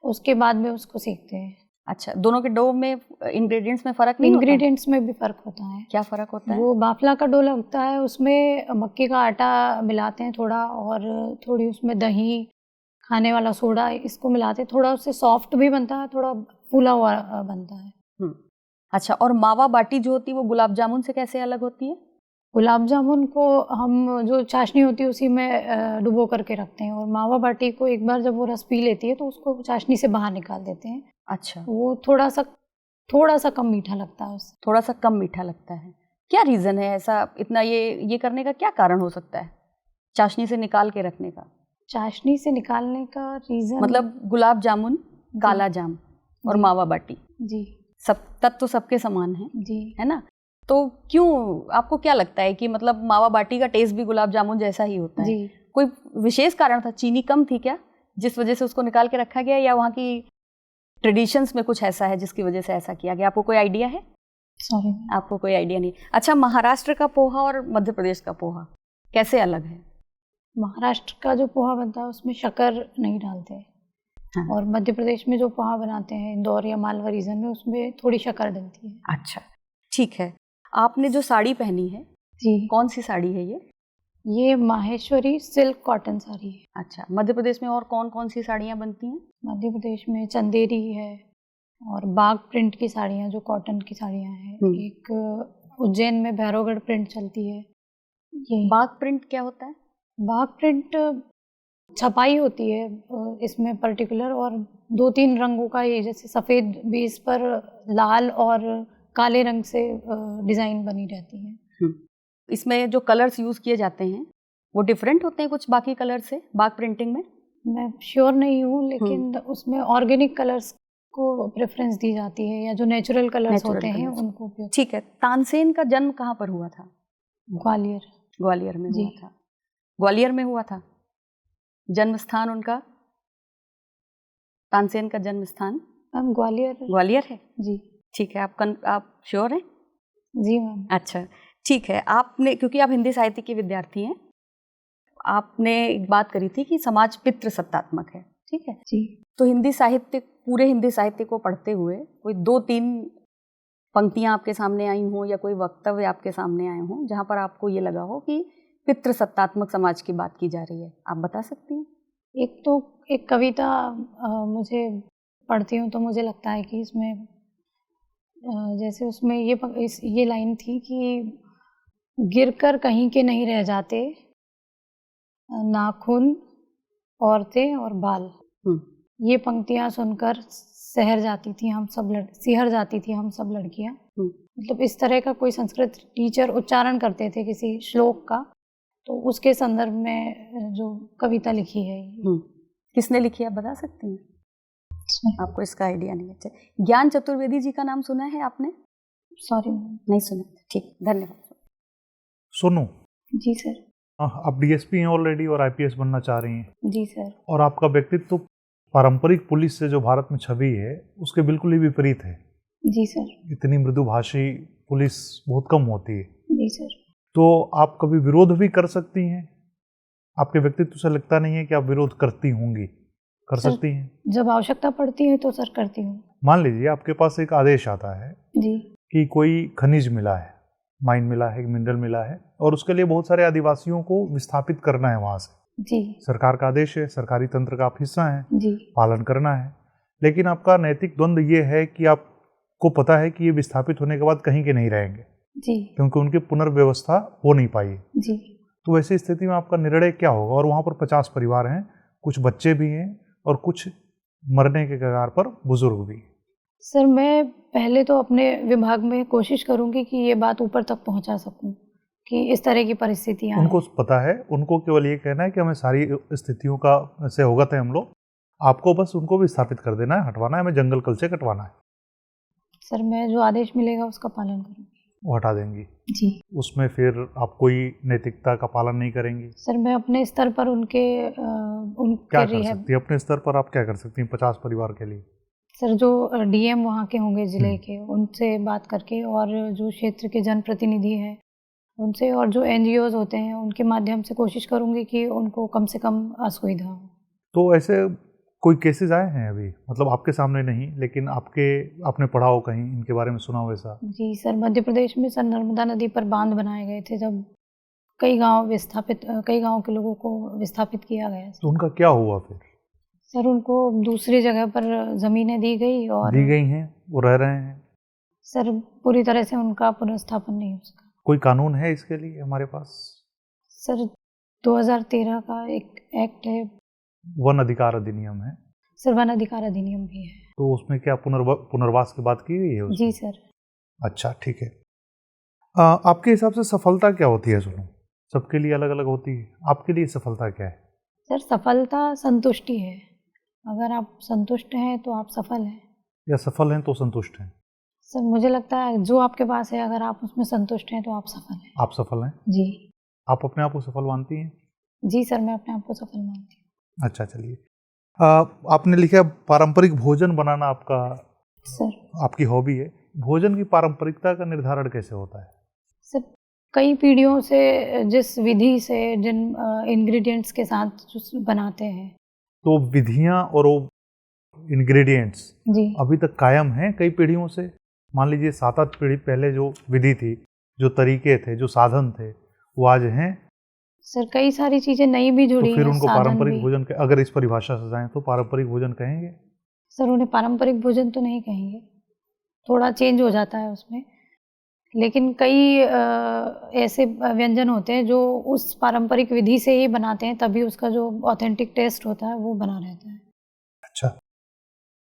उसके बाद में उसको सेकते हैं। अच्छा, दोनों के डो में इंग्रेडिएंट्स में फ़र्क नहीं होता? इंग्रेडिएंट्स में भी फ़र्क होता है। क्या फ़र्क होता है? वो बाफला का डो लगता है, उसमें मक्के का आटा मिलाते हैं थोड़ा, और थोड़ी उसमें दही, खाने वाला सोडा, इसको मिलाते हैं। थोड़ा उससे सॉफ्ट भी बनता है, थोड़ा फूला हुआ बनता है। अच्छा, और मावा बाटी जो होती है वो गुलाब जामुन से कैसे अलग होती है? गुलाब जामुन को हम जो चाशनी होती है उसी में डुबो करके रखते हैं, और मावा बाटी को एक बार जब वो रस पी लेती है तो उसको चाशनी से बाहर निकाल देते हैं। अच्छा, वो थोड़ा सा कम मीठा लगता है उससे। थोड़ा सा कम मीठा लगता है। क्या रीज़न है ऐसा, इतना ये करने का क्या कारण हो सकता है, चाशनी से निकाल के रखने का? चाशनी से निकालने का रीज़न मतलब गुलाब जामुन, काला जाम और मावा बाटी जी, सब तत्व तो सबके समान हैं जी, है ना? तो क्यों, आपको क्या लगता है कि मतलब मावा बाटी का टेस्ट भी गुलाब जामुन जैसा ही होता है? जी। कोई विशेष कारण था, चीनी कम थी क्या जिस वजह से उसको निकाल के रखा गया, या वहाँ की ट्रेडिशंस में कुछ ऐसा है जिसकी वजह से ऐसा किया गया? आपको कोई आइडिया है? सॉरी, आपको कोई आइडिया नहीं। अच्छा, महाराष्ट्र का पोहा और मध्य प्रदेश का पोहा कैसे अलग है? महाराष्ट्र का जो पोहा बनता है उसमें शक्कर नहीं डालते। हाँ। और मध्य प्रदेश में जो पोहा बनाते हैं इंदौर या मालवा रीजन में, उसमें थोड़ी शक्कर डलती है। अच्छा, ठीक है। आपने जो साड़ी पहनी है जी, कौन सी साड़ी है ये माहेश्वरी सिल्क कॉटन साड़ी है। अच्छा, मध्य प्रदेश में और कौन कौन सी साड़ियाँ बनती हैं? मध्य प्रदेश में चंदेरी है, और बाग प्रिंट की साड़ियाँ जो कॉटन की साड़ियाँ हैं। एक उज्जैन में भैरवगढ़ प्रिंट चलती है। ये बाग प्रिंट क्या होता है? बाग प्रिंट छपाई होती है इसमें पर्टिकुलर, और 2-3 रंगों का, ये जैसे सफ़ेद बेस पर लाल और काले रंग से डिज़ाइन बनी रहती है। इसमें जो कलर्स यूज़ किए जाते हैं वो डिफरेंट होते हैं कुछ बाकी कलर से बाग प्रिंटिंग में? मैं श्योर नहीं हूँ, लेकिन उसमें ऑर्गेनिक कलर्स को प्रेफरेंस दी जाती है, या जो नेचुरल कलर्स होते हैं उनको। ठीक है। तानसेन का जन्म कहाँ पर हुआ था? ग्वालियर। ग्वालियर में जी। हुआ था। ग्वालियर में हुआ था जन्म स्थान उनका, तानसेन का जन्म स्थान मैम ग्वालियर। ग्वालियर है। जी ठीक है, आप श्योर हैं? जी मैम। अच्छा ठीक है। आपने, क्योंकि आप हिंदी साहित्य के विद्यार्थी हैं, आपने एक बात करी थी कि समाज पितृ सत्तात्मक है, ठीक है? जी तो हिंदी साहित्य, पूरे हिंदी साहित्य को पढ़ते हुए कोई 2-3 पंक्तियां आपके सामने आई हों या कोई वक्तव्य आपके सामने आए हों जहां पर आपको ये लगा हो कि पितृ सत्तात्मक समाज की बात की जा रही है, आप बता सकती हैं? एक कविता मुझे पढ़ती हूँ तो मुझे लगता है कि इसमें जैसे उसमें ये लाइन थी कि गिरकर कहीं के नहीं रह जाते नाखून, औरतें और बाल। ये पंक्तियाँ सुनकर सिहर जाती थी हम सब लड़कियाँ। मतलब इस तरह का कोई संस्कृत टीचर उच्चारण करते थे किसी श्लोक का, तो उसके संदर्भ में जो कविता लिखी है। किसने लिखी है, आप बता सकती हैं? आपको इसका आइडिया नहीं है? ज्ञान चतुर्वेदी जी का नाम सुना है आपने? सॉरी नहीं सुना। ठीक, धन्यवाद। सुनो जी सर। आप डीएसपी हैं ऑलरेडी और आईपीएस बनना चाह रही हैं। जी सर। और आपका व्यक्तित्व पारंपरिक पुलिस से जो भारत में छवि है उसके बिल्कुल ही विपरीत है। जी सर। इतनी मृदुभाषी पुलिस बहुत कम होती है। जी सर। तो आप कभी विरोध भी कर सकती हैं? आपके व्यक्तित्व से लगता नहीं है कि आप विरोध करती होंगी? कर सकती हैं? जब आवश्यकता पड़ती है तो सर करती हूँ। मान लीजिए आपके पास एक आदेश आता है जी कि कोई खनिज मिला है, माइन मिला है, मिनरल मिला है, और उसके लिए बहुत सारे आदिवासियों को विस्थापित करना है वहाँ से। जी। सरकार का आदेश है, सरकारी तंत्र का आप हिस्सा हैं, जी। पालन करना है। लेकिन आपका नैतिक द्वंद्व ये है कि आपको पता है कि ये विस्थापित होने के बाद कहीं के नहीं रहेंगे जी। क्योंकि उनकी पुनर्व्यवस्था हो नहीं पाई। जी। तो वैसी स्थिति में आपका निर्णय क्या होगा? और वहाँ पर 50 परिवार हैं, कुछ बच्चे भी हैं और कुछ मरने के कगार पर बुजुर्ग भी। सर मैं पहले तो अपने विभाग में कोशिश करूंगी कि ये बात ऊपर तक पहुंचा सकूं कि इस तरह की परिस्थितियां उनको हैं। पता है, उनको केवल ये कहना है कि हमें सारी स्थितियों का से अवगत है हम लोग, आपको बस उनको विस्थापित कर देना है, हटवाना है, हमें जंगल कल से कटवाना है। सर मैं जो आदेश मिलेगा उसका पालन करूंगी। वो हटा देंगी? जी। उसमें फिर आप कोई नैतिकता का पालन नहीं करेंगी? सर मैं अपने स्तर पर उनके क्या कर सकती है? अपने स्तर पर आप क्या कर सकती हैं 50 परिवार के लिए? सर जो डीएम वहाँ के होंगे जिले के, उनसे बात करके, और जो क्षेत्र के जनप्रतिनिधि हैं उनसे, और जो एनजीओज होते हैं उनके माध्यम से कोशिश करूंगी कि उनको कम से कम असुविधा हो। तो ऐसे कोई केसेस आए हैं अभी, मतलब आपके सामने नहीं लेकिन आपने पढ़ा हो कहीं, इनके बारे में सुना हो ऐसा? जी सर, मध्य प्रदेश में सर नर्मदा नदी पर बांध बनाए गए थे, जब कई गांव के लोगों को विस्थापित किया गया। तो उनका क्या हुआ फिर? सर उनको दूसरी जगह पर ज़मीनें दी गई और दी गई हैं, वो रह रहे हैं? सर पूरी तरह से उनका पुनर्स्थापन नहीं हो सका। कोई कानून है इसके लिए हमारे पास? सर 2013 का एक एक्ट है, वन अधिकार अधिनियम है। सर वन अधिकार अधिनियम भी है। तो उसमें क्या पुनर्वास की बात की गई है उसमें? जी सर। अच्छा ठीक है। आपके हिसाब से सफलता क्या होती है? सुनो, सबके लिए अलग अलग होती है, आपके लिए सफलता क्या है? सर सफलता संतुष्टि है। अगर आप संतुष्ट हैं तो आप सफल हैं, या सफल हैं तो संतुष्ट हैं? सर मुझे लगता है जो आपके पास है अगर आप उसमें संतुष्ट हैं तो आप सफल हैं। आप सफल हैं? जी। आप अपने आप को सफल मानती हैं? जी सर, मैं अपने आप को सफल मानती हूँ। अच्छा चलिए, आपने लिखा पारंपरिक भोजन बनाना आपका सर आपकी हॉबी है। भोजन की पारंपरिकता का निर्धारण कैसे होता है? सर कई पीढ़ियों से जिस विधि से जिन इंग्रेडिएंट्स के साथ जो बनाते हैं, तो विधियां और वो इंग्रेडिएंट्स जी अभी तक कायम हैं कई पीढ़ियों से? मान लीजिए 7-8 पीढ़ी पहले जो विधि थी, जो तरीके थे, जो साधन थे, वो आज हैं? सर कई सारी चीजें नई भी जुड़ी तो फिर हैं, उनको साधन पारंपरिक भी। भोजन अगर इस परिभाषा से जाएं तो पारंपरिक भोजन कहेंगे? सर उन्हें पारंपरिक भोजन तो नहीं कहेंगे, थोड़ा चेंज हो जाता है उसमें, लेकिन कई ऐसे व्यंजन होते हैं जो उस पारंपरिक विधि से ही बनाते हैं, तभी उसका जो ऑथेंटिक टेस्ट होता है वो बना रहता है। अच्छा,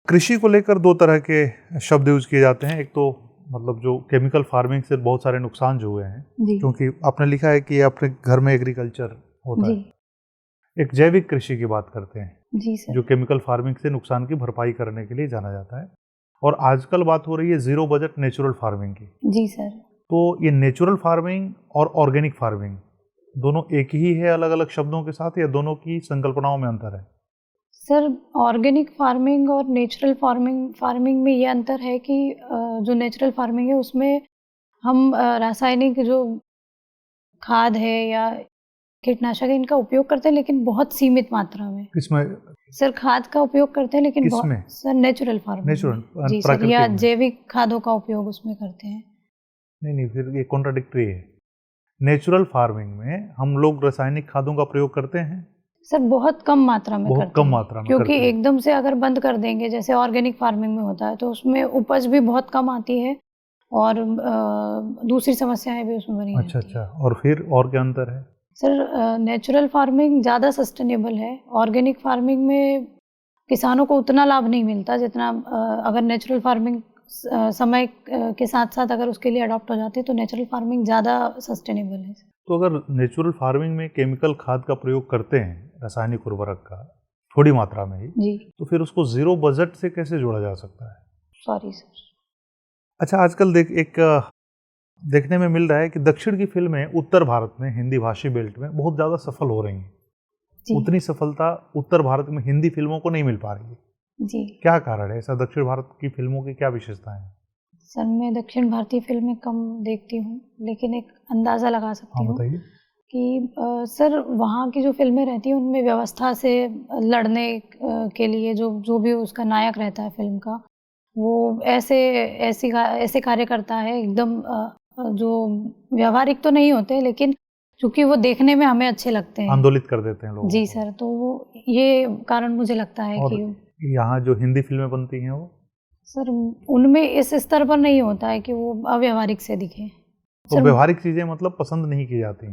कृषि को लेकर 2 तरह के शब्द यूज किए जाते हैं। एक तो मतलब जो केमिकल फार्मिंग से बहुत सारे नुकसान जो हुए हैं, क्योंकि आपने लिखा है कि अपने घर में एग्रीकल्चर होता है। एक जैविक कृषि की बात करते हैं जी सर, जो केमिकल फार्मिंग से नुकसान की भरपाई करने के लिए जाना जाता है। और आजकल बात हो रही है जीरो बजट नेचुरल फार्मिंग की। जी सर। तो ये नेचुरल फार्मिंग और ऑर्गेनिक फार्मिंग, दोनों एक ही है अलग अलग शब्दों के साथ, या दोनों की संकल्पनाओं में अंतर है? सर ऑर्गेनिक फार्मिंग और नेचुरल फार्मिंग में ये अंतर है कि जो नेचुरल फार्मिंग है उसमें हम रासायनिक जो खाद है या कीटनाशक है इनका उपयोग करते हैं, लेकिन बहुत सीमित मात्रा में। किसमें? सर खाद का उपयोग करते हैं, लेकिन किसमें? सर नेचुरल फार्मिंग जी सर, या जैविक खादों का उपयोग उसमें करते हैं। नहीं, फिर ये कॉन्ट्राडिक्टरी है। नेचुरल फार्मिंग में हम लोग रासायनिक खादों का प्रयोग करते हैं सर, बहुत कम मात्रा में बहुत कम मात्रा में, क्योंकि एकदम से अगर बंद कर देंगे जैसे ऑर्गेनिक फार्मिंग में होता है तो उसमें उपज भी बहुत कम आती है और दूसरी समस्याएं भी उसमें बनी रहती हैं। अच्छा, और फिर और क्या अंतर है? सर नेचुरल फार्मिंग ज़्यादा सस्टेनेबल है। ऑर्गेनिक फार्मिंग में किसानों को उतना लाभ नहीं मिलता जितना अगर नेचुरल फार्मिंग समय के साथ साथ अगर उसके लिए अडॉप्ट हो जाते हैं तो नेचुरल फार्मिंग ज़्यादा सस्टेनेबल है। तो अगर नेचुरल फार्मिंग में केमिकल खाद का प्रयोग करते हैं, रासायनिक उर्वरक का थोड़ी मात्रा में ही जी, तो फिर उसको जीरो बजट से कैसे जोड़ा जा सकता है? Sorry sir. अच्छा, आजकल देखने में मिल रहा है कि दक्षिण की फिल्में उत्तर भारत में हिंदी भाषी बेल्ट में बहुत ज़्यादा सफल हो रही हैं। उतनी सफलता उत्तर भारत में हिंदी फिल्मों को नहीं मिल पा रही है जी। क्या कारण है ऐसा? दक्षिण भारत की फिल्मों की क्या विशेषताएं हैं? सर मैं दक्षिण भारतीय फिल्में कम देखती हूँ, लेकिन एक अंदाज़ा लगा सकती हूँ कि सर वहाँ की जो फिल्में रहती हैं उनमें व्यवस्था से लड़ने के लिए जो भी उसका नायक रहता है फिल्म का, वो ऐसे कार्य करता है एकदम जो व्यवहारिक तो नहीं होते, लेकिन क्योंकि वो देखने में हमें अच्छे लगते हैं, आंदोलित कर देते हैं लोगों जी को। सर, तो वो ये कारण मुझे लगता है कि यहाँ जो हिंदी फिल्में बनती हैं वो सर उनमें इस स्तर पर नहीं होता है कि वो अव्यवहारिक से दिखे। तो व्यवहारिक चीजें मतलब पसंद नहीं की जाती,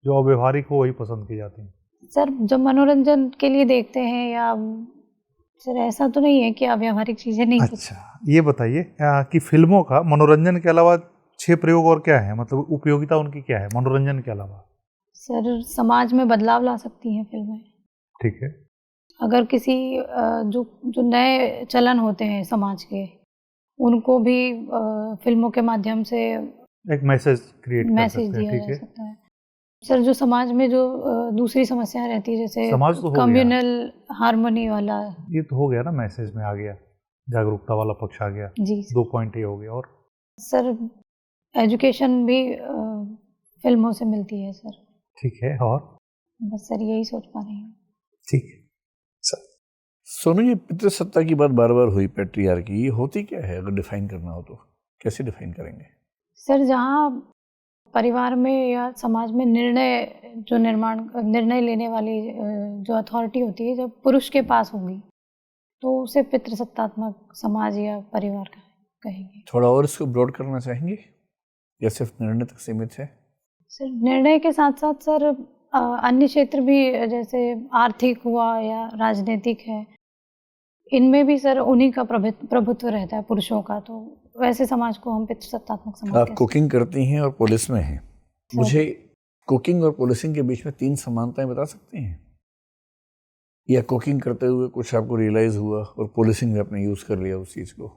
जो अव्यवहारिक हो वही पसंद की जाती। सर जब मनोरंजन के लिए देखते हैं या सर ऐसा तो नहीं है कि अव्यवहारिक चीजें नहीं। अच्छा, ये बताइए कि फिल्मों का मनोरंजन के अलावा 6 प्रयोग और क्या है, मतलब उपयोगिता उनकी क्या है मनोरंजन के अलावा? सर समाज में बदलाव ला सकती हैं फिल्में। ठीक है। अगर किसी जो नए चलन होते हैं समाज के, उनको भी फिल्मों के माध्यम से एक मैसेज दिया जा सकता है। सर जो समाज में जो दूसरी समस्याएं रहती है जैसे कम्युनल हार्मनी वाला, ये तो हो गया ना, मैसेज में आ गया, जागरूकता वाला पक्ष आ गया जी। 2 पॉइंट ये हो गया। और सर एजुकेशन भी फिल्मों से मिलती है सर। ठीक है, और बस सर यही सोच पा रही हूँ। ठीक है सर। सोनू, ये पितृसत्ता की बात बार बार हुई, पैट्रियार्की, ये होती क्या है? अगर डिफाइन करना हो तो कैसे डिफाइन करेंगे? सर जहाँ परिवार में या समाज में निर्णय लेने वाली जो अथॉरिटी होती है जब पुरुष के पास होगी तो उसे पितृसत्तात्मक समाज या परिवार कहेंगे। थोड़ा और इसको ब्रॉड करना चाहेंगे या सिर्फ निर्णय तक सीमित है? सर निर्णय के साथ साथ सर अन्य क्षेत्र भी जैसे आर्थिक हुआ या राजनीतिक है, इनमें भी सर उन्हीं का प्रभुत्व रहता है पुरुषों का, तो वैसे समाज को हम पितृसत्तात्मक समाज। आप कुकिंग करती हैं और पुलिस में हैं, मुझे कुकिंग और पुलिसिंग के बीच में 3 समानताएं बता सकती हैं? या कुकिंग करते हुए कुछ आपको रियलाइज हुआ और पुलिसिंग में आपने यूज़ कर लिया उस चीज़ को?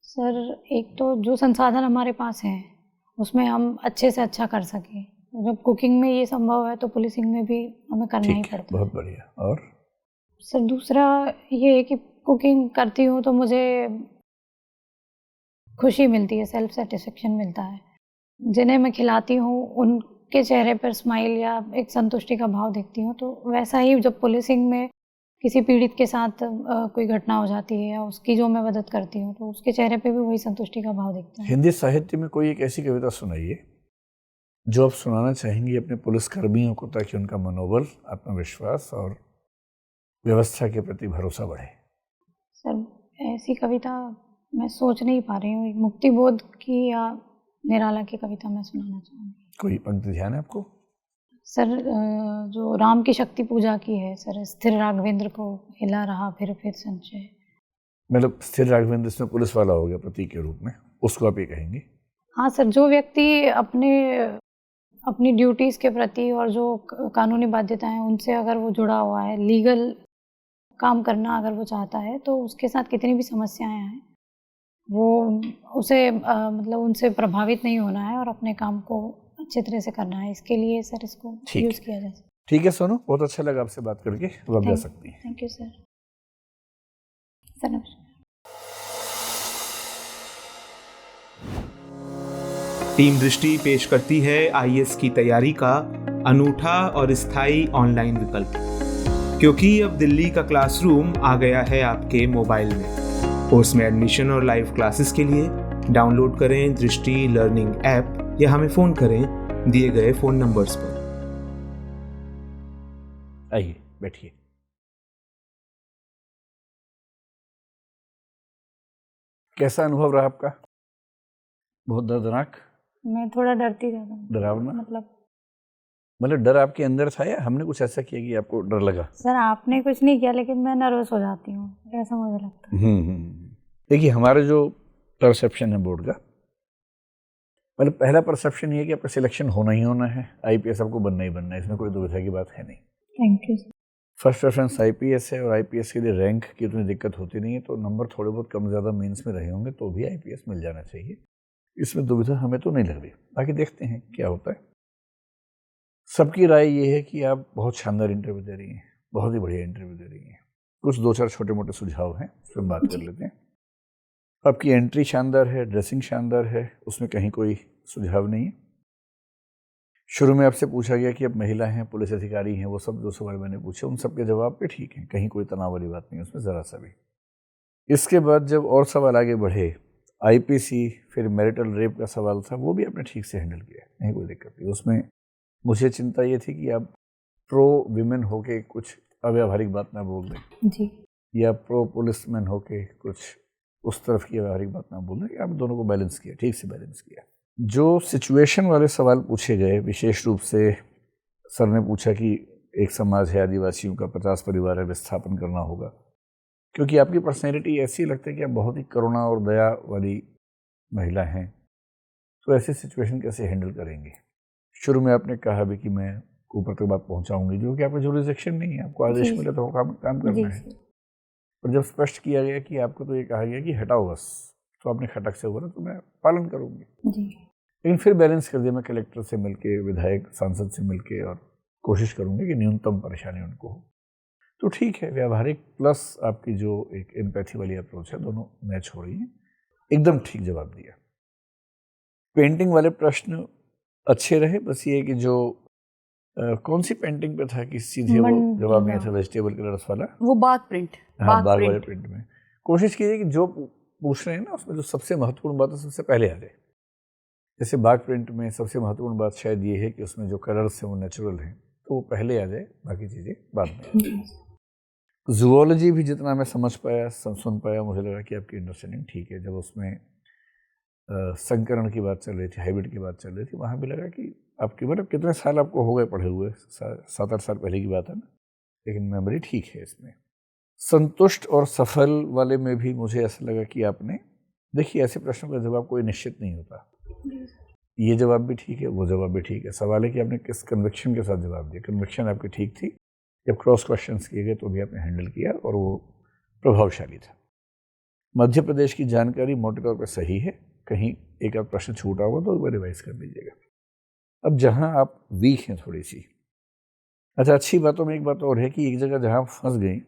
सर एक तो जो संसाधन हमारे पास हैं उसमें हम अच्छे से अच्छा कर सकें, जब कुकिंग में ये संभव है तो पुलिसिंग में भी हमें करना ही पड़ता है। बहुत बढ़िया। और सर दूसरा ये है कि कुकिंग करती हूँ तो मुझे खुशी मिलती है, सेल्फ सेटिस्फेक्शन मिलता है। जिन्हें मैं खिलाती हूँ उनके चेहरे पर स्माइल या एक संतुष्टि का भाव देखती हूँ, तो वैसा ही जब पुलिसिंग में किसी पीड़ित के साथ कोई घटना हो जाती है या उसकी जो मैं मदद करती हूँ तो उसके चेहरे पे भी वही संतुष्टि का भाव दिखता है। हिंदी साहित्य में कोई एक ऐसी कविता सुनाइए जो आप सुनाना चाहेंगी अपने पुलिसकर्मियों को, ताकि उनका मनोबल, आत्मविश्वास और व्यवस्था के प्रति भरोसा बढ़े। सर ऐसी कविता मैं सोच नहीं पा रही हूँ। मुक्तिबोध की या निराला की कविता मैं सुनाना चाहूँगी। कोई पंक्ति ध्यान है आपको? सर जो राम की शक्ति पूजा की है सर, स्थिर राघवेंद्र को हिला रहा फिर संचय। मतलब स्थिर राघवेंद्र इसमें पुलिस वाला हो गया प्रतीक के रूप में, उसको आप ये कहेंगे? हाँ सर, जो व्यक्ति अपनी ड्यूटीज़ के प्रति और जो कानूनी बाध्यताएं हैं उनसे अगर वो जुड़ा हुआ है, लीगल काम करना अगर वो चाहता है, तो उसके साथ कितनी भी समस्याएं हैं वो उसे मतलब उनसे प्रभावित नहीं होना है और अपने काम को अच्छे तरह से करना है, इसके लिए सर इसको यूज़ किया जाए। ठीक है सोनू, बहुत अच्छा लगा आपसे बात करके, अब आप जा सकती हैं। Thank you sir. सर नमस्कार। टीम दृष्टि पेश करती है आईएएस की तैयारी का अनूठा और स्थायी ऑनलाइन विकल्प, क्योंकि अब दिल्ली का क्लासरूम आ गया है आपके मोबाइल में। कोर्स में एडमिशन और लाइव क्लासेस के लिए डाउनलोड करें दृष्टि लर्निंग ऐप या हमें फ़ोन करें दिए गए फ़ोन नंबर्स पर। आइए बैठिए। कैसा अनुभव रहा आपका? बहुत दर्दनाक? मैं थोड़ा डरती रहता हूँ। डरावना? मतलब डर आपके अंदर था या हमने कुछ ऐसा किया कि आपको डर लगा? सर आपने कुछ नहीं किया, लेकिन मैं नर्वस हो जाती हूँ, ऐसा मुझे लगता है। देखिए, हमारा जो परसेप्शन है बोर्ड का, मतलब पहला परसेप्शन ये है कि आपका सिलेक्शन होना ही होना है, आईपीएस आपको बनना ही बनना है, इसमें कोई दुविधा की बात है नहीं। Thank you sir. First preference IPS है और आईपीएस के लिए रैंक की उतनी दिक्कत होती नहीं है, तो नंबर थोड़े बहुत कम ज़्यादा मेंस में रहे होंगे तो भी आईपीएस मिल जाना चाहिए, इसमें दुविधा हमें तो नहीं लग रही। बाकी देखते हैं क्या होता है। सबकी राय ये है कि आप बहुत शानदार इंटरव्यू दे रही हैं, बहुत ही बढ़िया इंटरव्यू दे रही हैं। कुछ 2-4 छोटे मोटे सुझाव हैं, उस पर बात कर लेते हैं। आपकी एंट्री शानदार है, ड्रेसिंग शानदार है, उसमें कहीं कोई सुझाव नहीं है। शुरू में आपसे पूछा गया कि आप महिला हैं, पुलिस अधिकारी हैं, वो सब जो सवाल मैंने पूछे उन सब के जवाब पे ठीक हैं, कहीं कोई तनाव वाली बात नहीं है उसमें ज़रा सा भी। इसके बाद जब और सवाल आगे बढ़े, आईपीसी फिर मैरिटल रेप का सवाल था, वो भी आपने ठीक से हैंडल किया, नहीं कोई दिक्कत नहीं। उसमें मुझे चिंता ये थी कि आप प्रो विमेन होके कुछ अव्यावहारिक बात ना बोल दें जी, या प्रो पुलिसमैन होके कुछ उस तरफ की व्यवहारिक बात ना बोल दें। आप दोनों को बैलेंस किया, ठीक से बैलेंस किया। जो सिचुएशन वाले सवाल पूछे गए, विशेष रूप से सर ने पूछा कि एक समाज है आदिवासियों का, 50 परिवार है, विस्थापन करना होगा, क्योंकि आपकी पर्सनैलिटी ऐसी लगती है कि आप बहुत ही करुणा और दया वाली महिला हैं, तो ऐसी सिचुएशन कैसे हैंडल करेंगे। शुरू में आपने कहा भी कि मैं ऊपर तक बात पहुंचाऊंगी, जो कि आपका जुरिसडिक्शन नहीं है, आपको आदेश मिला तो काम करना है। और जब स्पष्ट किया गया कि आपको तो ये कहा गया कि हटाओ बस, तो आपने खटक से बोला तो मैं पालन करूंगी। लेकिन फिर बैलेंस कर दिया, मैं कलेक्टर से मिलके, विधायक सांसद से मिलके, और कोशिश करूंगी कि न्यूनतम परेशानी उनको हो। तो ठीक है, व्यवहारिक प्लस आपकी जो एक एम्पैथी वाली अप्रोच है, दोनों मैच हो रही है। एकदम ठीक जवाब दिया। पेंटिंग वाले प्रश्न अच्छे रहे, बस ये कि जो कौन सी पेंटिंग पे था कि सीधे वो जवाब नहीं था, वेजिटेबल कलर्स वाला, वो बाग प्रिंट, हाँ बाग वाले प्रिंट में कोशिश कीजिए कि जो पूछ रहे हैं ना उसमें जो सबसे महत्वपूर्ण बात है सबसे पहले आ जाए। जैसे बाग प्रिंट में सबसे महत्वपूर्ण बात शायद ये है कि उसमें जो कलर्स हैं वो नेचुरल हैं, तो वो पहले आ जाए, बाकी चीज़ें बाद में। जूलॉजी भी जितना मैं समझ पाया, सुन पाया, मुझे लगा कि आपकी अंडरस्टैंडिंग ठीक है। जब उसमें संकरण की बात चल रही थी, हाइब्रिड की बात चल रही थी, वहाँ भी लगा कि आपकी मतलब कितने साल आपको हो गए पढ़े हुए, 7-8 साल पहले की बात है ना, लेकिन मेमोरी ठीक है इसमें। संतुष्ट और सफल वाले में भी मुझे ऐसा लगा कि आपने, देखिए ऐसे प्रश्नों का जवाब कोई निश्चित नहीं होता, ये जवाब भी ठीक है, वो जवाब भी ठीक है। सवाल है कि आपने किस कन्विक्शन के साथ जवाब दिया। कन्विक्शन आपकी ठीक थी, जब क्रॉस क्वेश्चंस किए गए तो भी आपने हैंडल किया और वो प्रभावशाली था। मध्य प्रदेश की जानकारी मोटे तौर पर सही है, कहीं एक आध प्रश्न छूटा होगा तो वो रिवाइज कर लीजिएगा। अब जहाँ आप वीक हैं थोड़ी सी, अच्छा अच्छी बातों में एक बात और है कि एक जगह जहाँ फंस गई,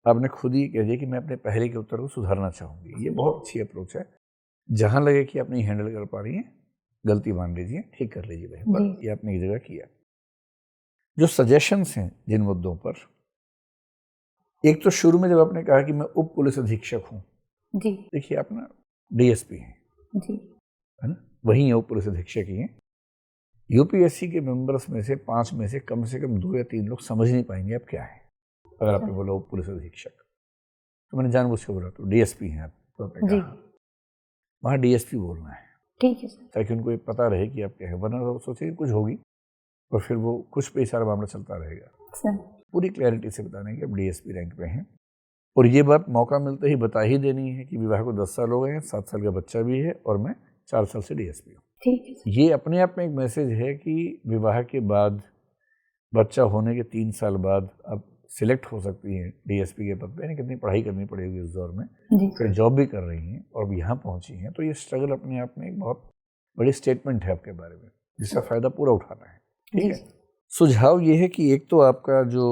आपने खुद ही कह दिया कि मैं अपने पहले के उत्तर को सुधारना चाहूँगी। ये बहुत अच्छी अप्रोच है। जहाँ लगे कि आप नहीं हैंडल कर पा रही हैं, गलती मान लीजिए, ठीक कर लीजिए भाई, पर ये आपने एक जगह किया। जो सजेशंस हैं जिन मुद्दों पर, एक तो शुरू में जब आपने कहा कि मैं उप पुलिस अधीक्षक हूँ, देखिए आप ना डीएसपी हैं, है ना, वही उप पुलिस अधीक्षक ही हैं। यूपीएससी के मेंबर्स में से 5 में से कम 2 या 3 लोग समझ नहीं पाएंगे आप क्या है। अगर आपने बोला उप पुलिस अधीक्षक, तो मैंने जानबूझ के बोला तो डीएसपी हैं आप, तो आपने कहा वहाँ डीएसपी बोलना है, ठीक है सर, ताकि उनको ये पता रहे कि आप क्या है, वरना वो सोचेंगे कुछ होगी और फिर वो कुछ पे सारा मामला चलता रहेगा सर। पूरी क्लैरिटी से बताना कि आप डीएसपी रैंक पे हैं, और ये बात मौका मिलते ही बता ही देनी है कि विवाह को 10 साल हो गए हैं, 7 साल का बच्चा भी है और मैं 4 साल से डीएसपी हूँ, ठीक है। ये अपने आप में एक मैसेज है कि विवाह के बाद, बच्चा होने के 3 साल बाद आप सिलेक्ट हो सकती हैं डीएसपी के पद पे, यानी कितनी पढ़ाई करनी पड़ेगी उस दौर में, फिर जॉब भी कर रही हैं और अब यहाँ पहुँची हैं, तो ये स्ट्रगल अपने आप में एक बहुत बड़ी स्टेटमेंट है आपके बारे में। जिसका फ़ायदा पूरा उठाना है, ठीक है। सुझाव ये है कि एक तो आपका जो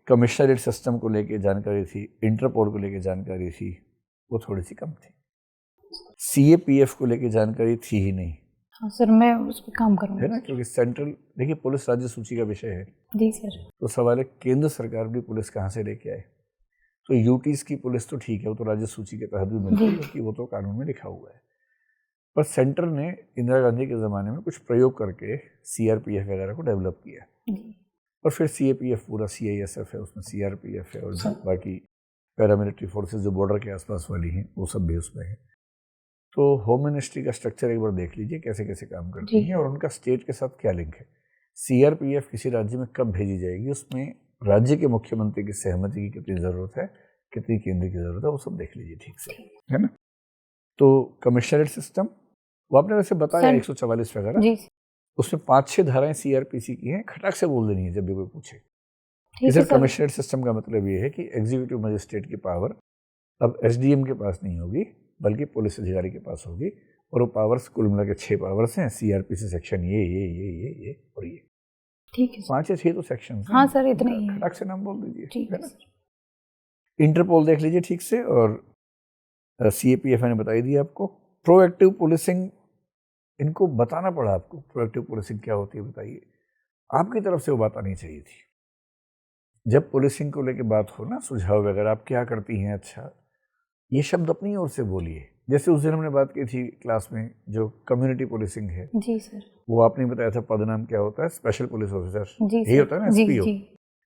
कमिश्नरेट सिस्टम को लेके जानकारी थी, इंटरपोल को लेके जानकारी थी, वो थोड़ी सी कम थी। CAPF को लेके जानकारी थी ही नहीं। हाँ सर, मैं उस पर काम करूँगा, है ना, क्योंकि सेंट्रल, देखिए पुलिस राज्य सूची का विषय है। जी सर। तो सवाल है केंद्र सरकार भी पुलिस कहाँ से लेके आए। तो यूटीज की पुलिस तो ठीक है, वो तो राज्य सूची के तहत भी मिलती है क्योंकि वो तो कानून में लिखा हुआ है। पर सेंटर ने इंदिरा गांधी के ज़माने में कुछ प्रयोग करके CRPF वगैरह को डेवलप किया, और फिर CAPF पूरा CISF है, उसमें CRPF है, और बाकी पैरामिलिट्री फोर्सेस जो बॉर्डर के आसपास वाली हैं वो सब भी उसमें है। तो होम मिनिस्ट्री का स्ट्रक्चर एक बार देख लीजिए कैसे कैसे काम करती है और उनका स्टेट के साथ क्या लिंक है। CRPF किसी राज्य में कब भेजी जाएगी, उसमें राज्य के मुख्यमंत्री की सहमति की कितनी ज़रूरत है, कितनी केंद्र की ज़रूरत है, वो सब देख लीजिए ठीक से, है ना। तो कमिश्नरेट सिस्टम वो आपने वैसे बताया 144 वगैरह, उसमें 5-6 धाराएं CRPC की हैं, खटाक से बोल देनी है जब भी कोई पूछे। इस कमिश्नरेट सिस्टम का मतलब ये है कि एग्जीक्यूटिव मजिस्ट्रेट की पावर अब SDM के पास नहीं होगी बल्कि पुलिस अधिकारी के पास होगी, और वो पावर्स कुल मिला के 6 पावर्स हैं। CRPC सेक्शन ये और ये, ठीक है। 5 या 6 तो सेक्शन। हाँ सर, इतने ही खटाक से नाम बोल दीजिए, ठीक है। इंटरपोल देख लीजिए ठीक से, और CAPF मैंने बताई दी आपको। प्रोएक्टिव पुलिसिंग, इनको बताना पड़ा आपको प्रोएक्टिव पुलिसिंग क्या होती है, बताइए। आपकी तरफ से वो बात आनी चाहिए थी जब पुलिसिंग को लेके बात हो ना, सुझाव वगैरह आप क्या करती हैं, अच्छा ये शब्द अपनी ओर से बोलिए। जैसे उस दिन हमने बात की थी क्लास में, जो कम्युनिटी पुलिसिंग है, जी सर, वो आपने बताया था पदनाम क्या होता है, स्पेशल पुलिस ऑफिसर, यही होता है ना,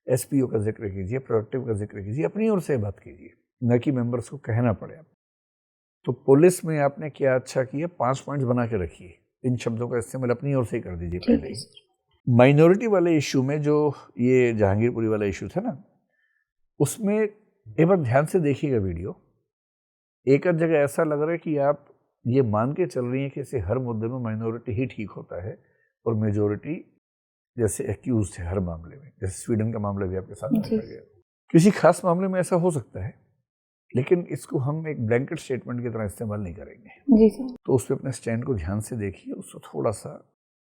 SPO का जिक्र कीजिए, प्रोएक्टिव का जिक्र कीजिए, अपनी ओर से बात कीजिए, न कि मेंबर्स को कहना पड़े आप। तो पुलिस में आपने क्या अच्छा किया, 5 पॉइंट्स बना के रखिए, इन शब्दों का इस्तेमाल अपनी ओर से ही कर दीजिए पहले ही। माइनॉरिटी वाले इशू में जो ये जहांगीरपुरी वाला इशू था ना, उसमें एक बार ध्यान से देखिएगा वीडियो। एक आध जगह ऐसा लग रहा है कि आप ये मान के चल रही हैं कि इसे हर मुद्दे में माइनॉरिटी ही ठीक होता है और मेजॉरिटी जैसे एक्यूज है हर मामले में। जैसे स्वीडन का मामला भी आपके साथ रखा गया, किसी खास मामले में ऐसा हो सकता है, लेकिन इसको हम एक ब्लैंकेट स्टेटमेंट की तरह इस्तेमाल नहीं करेंगे। जी सर। तो उस पर अपने स्टैंड को ध्यान से देखिए, उसको थोड़ा सा,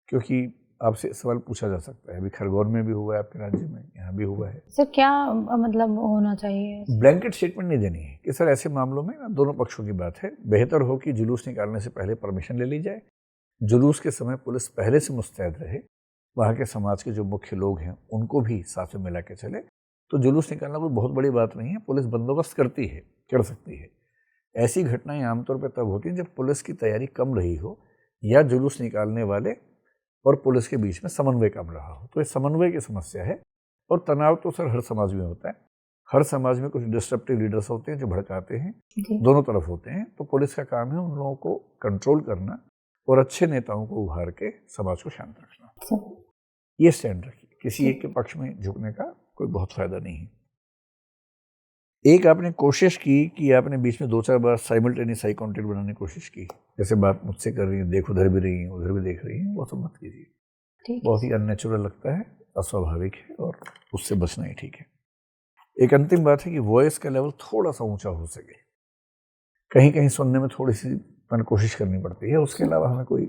क्योंकि आपसे सवाल पूछा जा सकता है। अभी खरगोन में भी हुआ है, आपके राज्य में, यहाँ भी हुआ है। सर क्या मतलब होना चाहिए? ब्लैंकेट स्टेटमेंट नहीं देनी है कि सर ऐसे मामलों में ना दोनों पक्षों की बात है, बेहतर हो कि जुलूस निकालने से पहले परमिशन ले ली जाए, जुलूस के समय पुलिस पहले से मुस्तैद रहे, वहाँ के समाज के जो मुख्य लोग हैं उनको भी साथ में मिला के चले। तो जुलूस निकालना कोई बहुत बड़ी बात नहीं है, पुलिस बंदोबस्त करती है, कर सकती है। ऐसी घटनाएं आमतौर पर तब होती हैं जब पुलिस की तैयारी कम रही हो या जुलूस निकालने वाले और पुलिस के बीच में समन्वय कम रहा हो। तो ये समन्वय की समस्या है, और तनाव तो सर हर समाज में होता है। हर समाज में कुछ डिस्ट्रप्टिव लीडर्स होते हैं जो भड़काते हैं, दोनों तरफ होते हैं। तो पुलिस का काम है उन लोगों को कंट्रोल करना और अच्छे नेताओं को उभार के समाज को शांत रखना। ये स्टैंड रखिए, किसी एक के पक्ष में झुकने का कोई बहुत फायदा नहीं है। एक आपने कोशिश की कि आपने बीच में 2-4 बार साइमल्टेनियस आई कॉन्टैक्ट बनाने की कोशिश की, जैसे बात मुझसे कर रही है, देख उधर भी रही हैं, उधर भी देख रही हैं, वो सब मत कीजिए। बहुत ही अननेचुरल लगता है, अस्वाभाविक है, और उससे बचना ही ठीक है। एक अंतिम बात है कि वॉइस का लेवल थोड़ा सा ऊंचा हो सके। कहीं कहीं सुनने में थोड़ी सी मैंने कोशिश करनी पड़ती है, उसके अलावा हमें कोई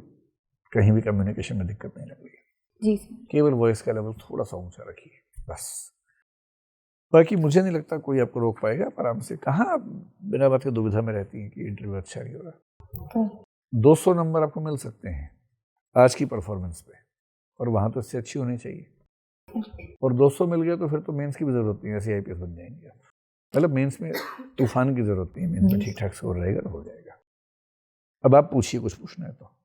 कहीं भी कम्युनिकेशन में दिक्कत नहीं लग रही है। जी, केवल वॉइस का लेवल थोड़ा सा ऊंचा रखिए बस। बाकी मुझे नहीं लगता कोई आपको रोक पाएगा। पर आराम से, कहाँ आप बिना बात के दुविधा में रहती हैं कि इंटरव्यू अच्छा नहीं हो रहा। 200 नंबर आपको मिल सकते हैं आज की परफॉर्मेंस पे, और वहाँ तो इससे अच्छी होनी चाहिए। और 200 मिल गया तो फिर तो मेंस की भी जरूरत नहीं है, ऐसे IPS बन जाएंगे आप। मतलब मेंस में तूफान की जरूरत नहीं है, मेंस में ठीक ठाक से हो रहेगा तो हो जाएगा। अब आप पूछिए, कुछ पूछना है तो।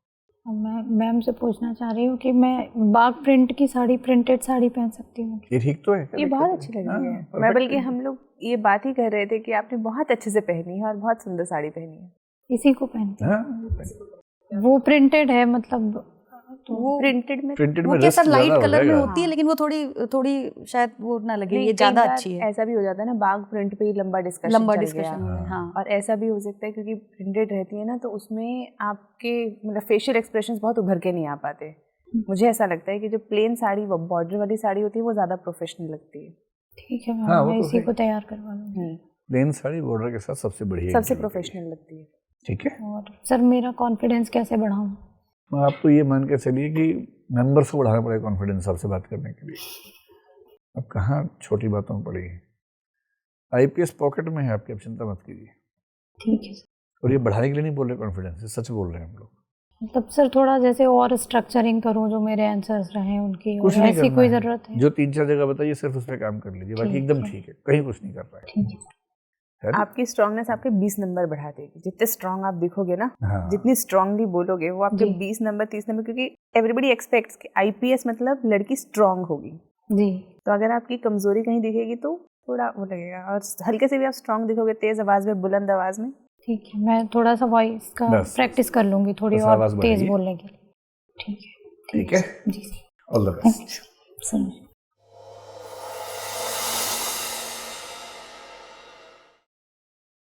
मैं मैम से पूछना चाह रही हूँ कि मैं बाग प्रिंट की साड़ी, प्रिंटेड साड़ी पहन सकती हूँ? ये ठीक तो है, ये बहुत अच्छी लग रही है। मैं बल्कि हम लोग ये बात ही कर रहे थे कि आपने बहुत अच्छे से पहनी है और बहुत सुंदर साड़ी पहनी है। इसी को पहनती। वो प्रिंटेड है, मतलब तो वो प्रिंटेड में वो कैसा लाइट कलर में होती है, लेकिन वो थोड़ी शायद वो ना लगे, ये ज्यादा अच्छी है। ऐसा भी हो जाता है ना, बाग प्रिंट पे लंबा डिस्कशन हाँ। और ऐसा भी हो सकता है क्योंकि प्रिंटेड रहती है ना, तो उसमें आपके मतलब फेशियल एक्सप्रेशंस बहुत उभर के नहीं आ पाते। मुझे ऐसा लगता है कि जो प्लेन साड़ी, बॉर्डर वाली साड़ी होती है, वो ज्यादा प्रोफेशनल लगती है। ठीक है मैम, मैं इसी को तैयार करवा लूँगी। प्लेन साड़ी बॉर्डर के साथ सबसे बढ़िया, सबसे प्रोफेशनल लगती है। ठीक है। और सर मेरा कॉन्फिडेंस कैसे बढ़ाऊँ? आप तो ये मान के चलिए कि मेंबर्स को बढ़ाना पड़ेगा कॉन्फिडेंस आपसे बात करने के लिए। अब कहाँ छोटी बातों में पड़ी है। आईपीएस पॉकेट में है आपकी, आप चिंता मत कीजिए। ठीक है सर। और ये बढ़ाने के लिए नहीं बोल रहे कॉन्फिडेंस, सच बोल रहे हैं हम लोग। मतलब सर थोड़ा जैसे और स्ट्रक्चरिंग करूं जो मेरे आंसर्स रहे उनकी, कुछ नहीं ऐसी कोई जरूरत है? जो 3-4 जगह बताइए सिर्फ उस पर काम कर लीजिए, बाकी एकदम ठीक है, कहीं कुछ नहीं कर रहा है। ठीक है। आपकी स्ट्रांगनेस आपके 20 नंबर बढ़ा देगी। जितने स्ट्रांग आप दिखोगे ना, हाँ। जितनी स्ट्रांगली बोलोगे वो आपके 20 नंबर 30 नंबर, क्योंकि एवरीबडी एक्सपेक्ट्स कि आईपीएस मतलब लड़की स्ट्रांग होगी जी। तो अगर आपकी कमजोरी कहीं दिखेगी तो थोड़ा वो लगेगा, और हल्के से भी आप स्ट्रांग दिखोगे, तेज आवाज में, बुलंद आवाज में। ठीक है, मैं थोड़ा सा वॉइस का प्रैक्टिस कर लूंगी थोड़ी और तेज बोलने की। ठीक है ठीक है, जी। All the best.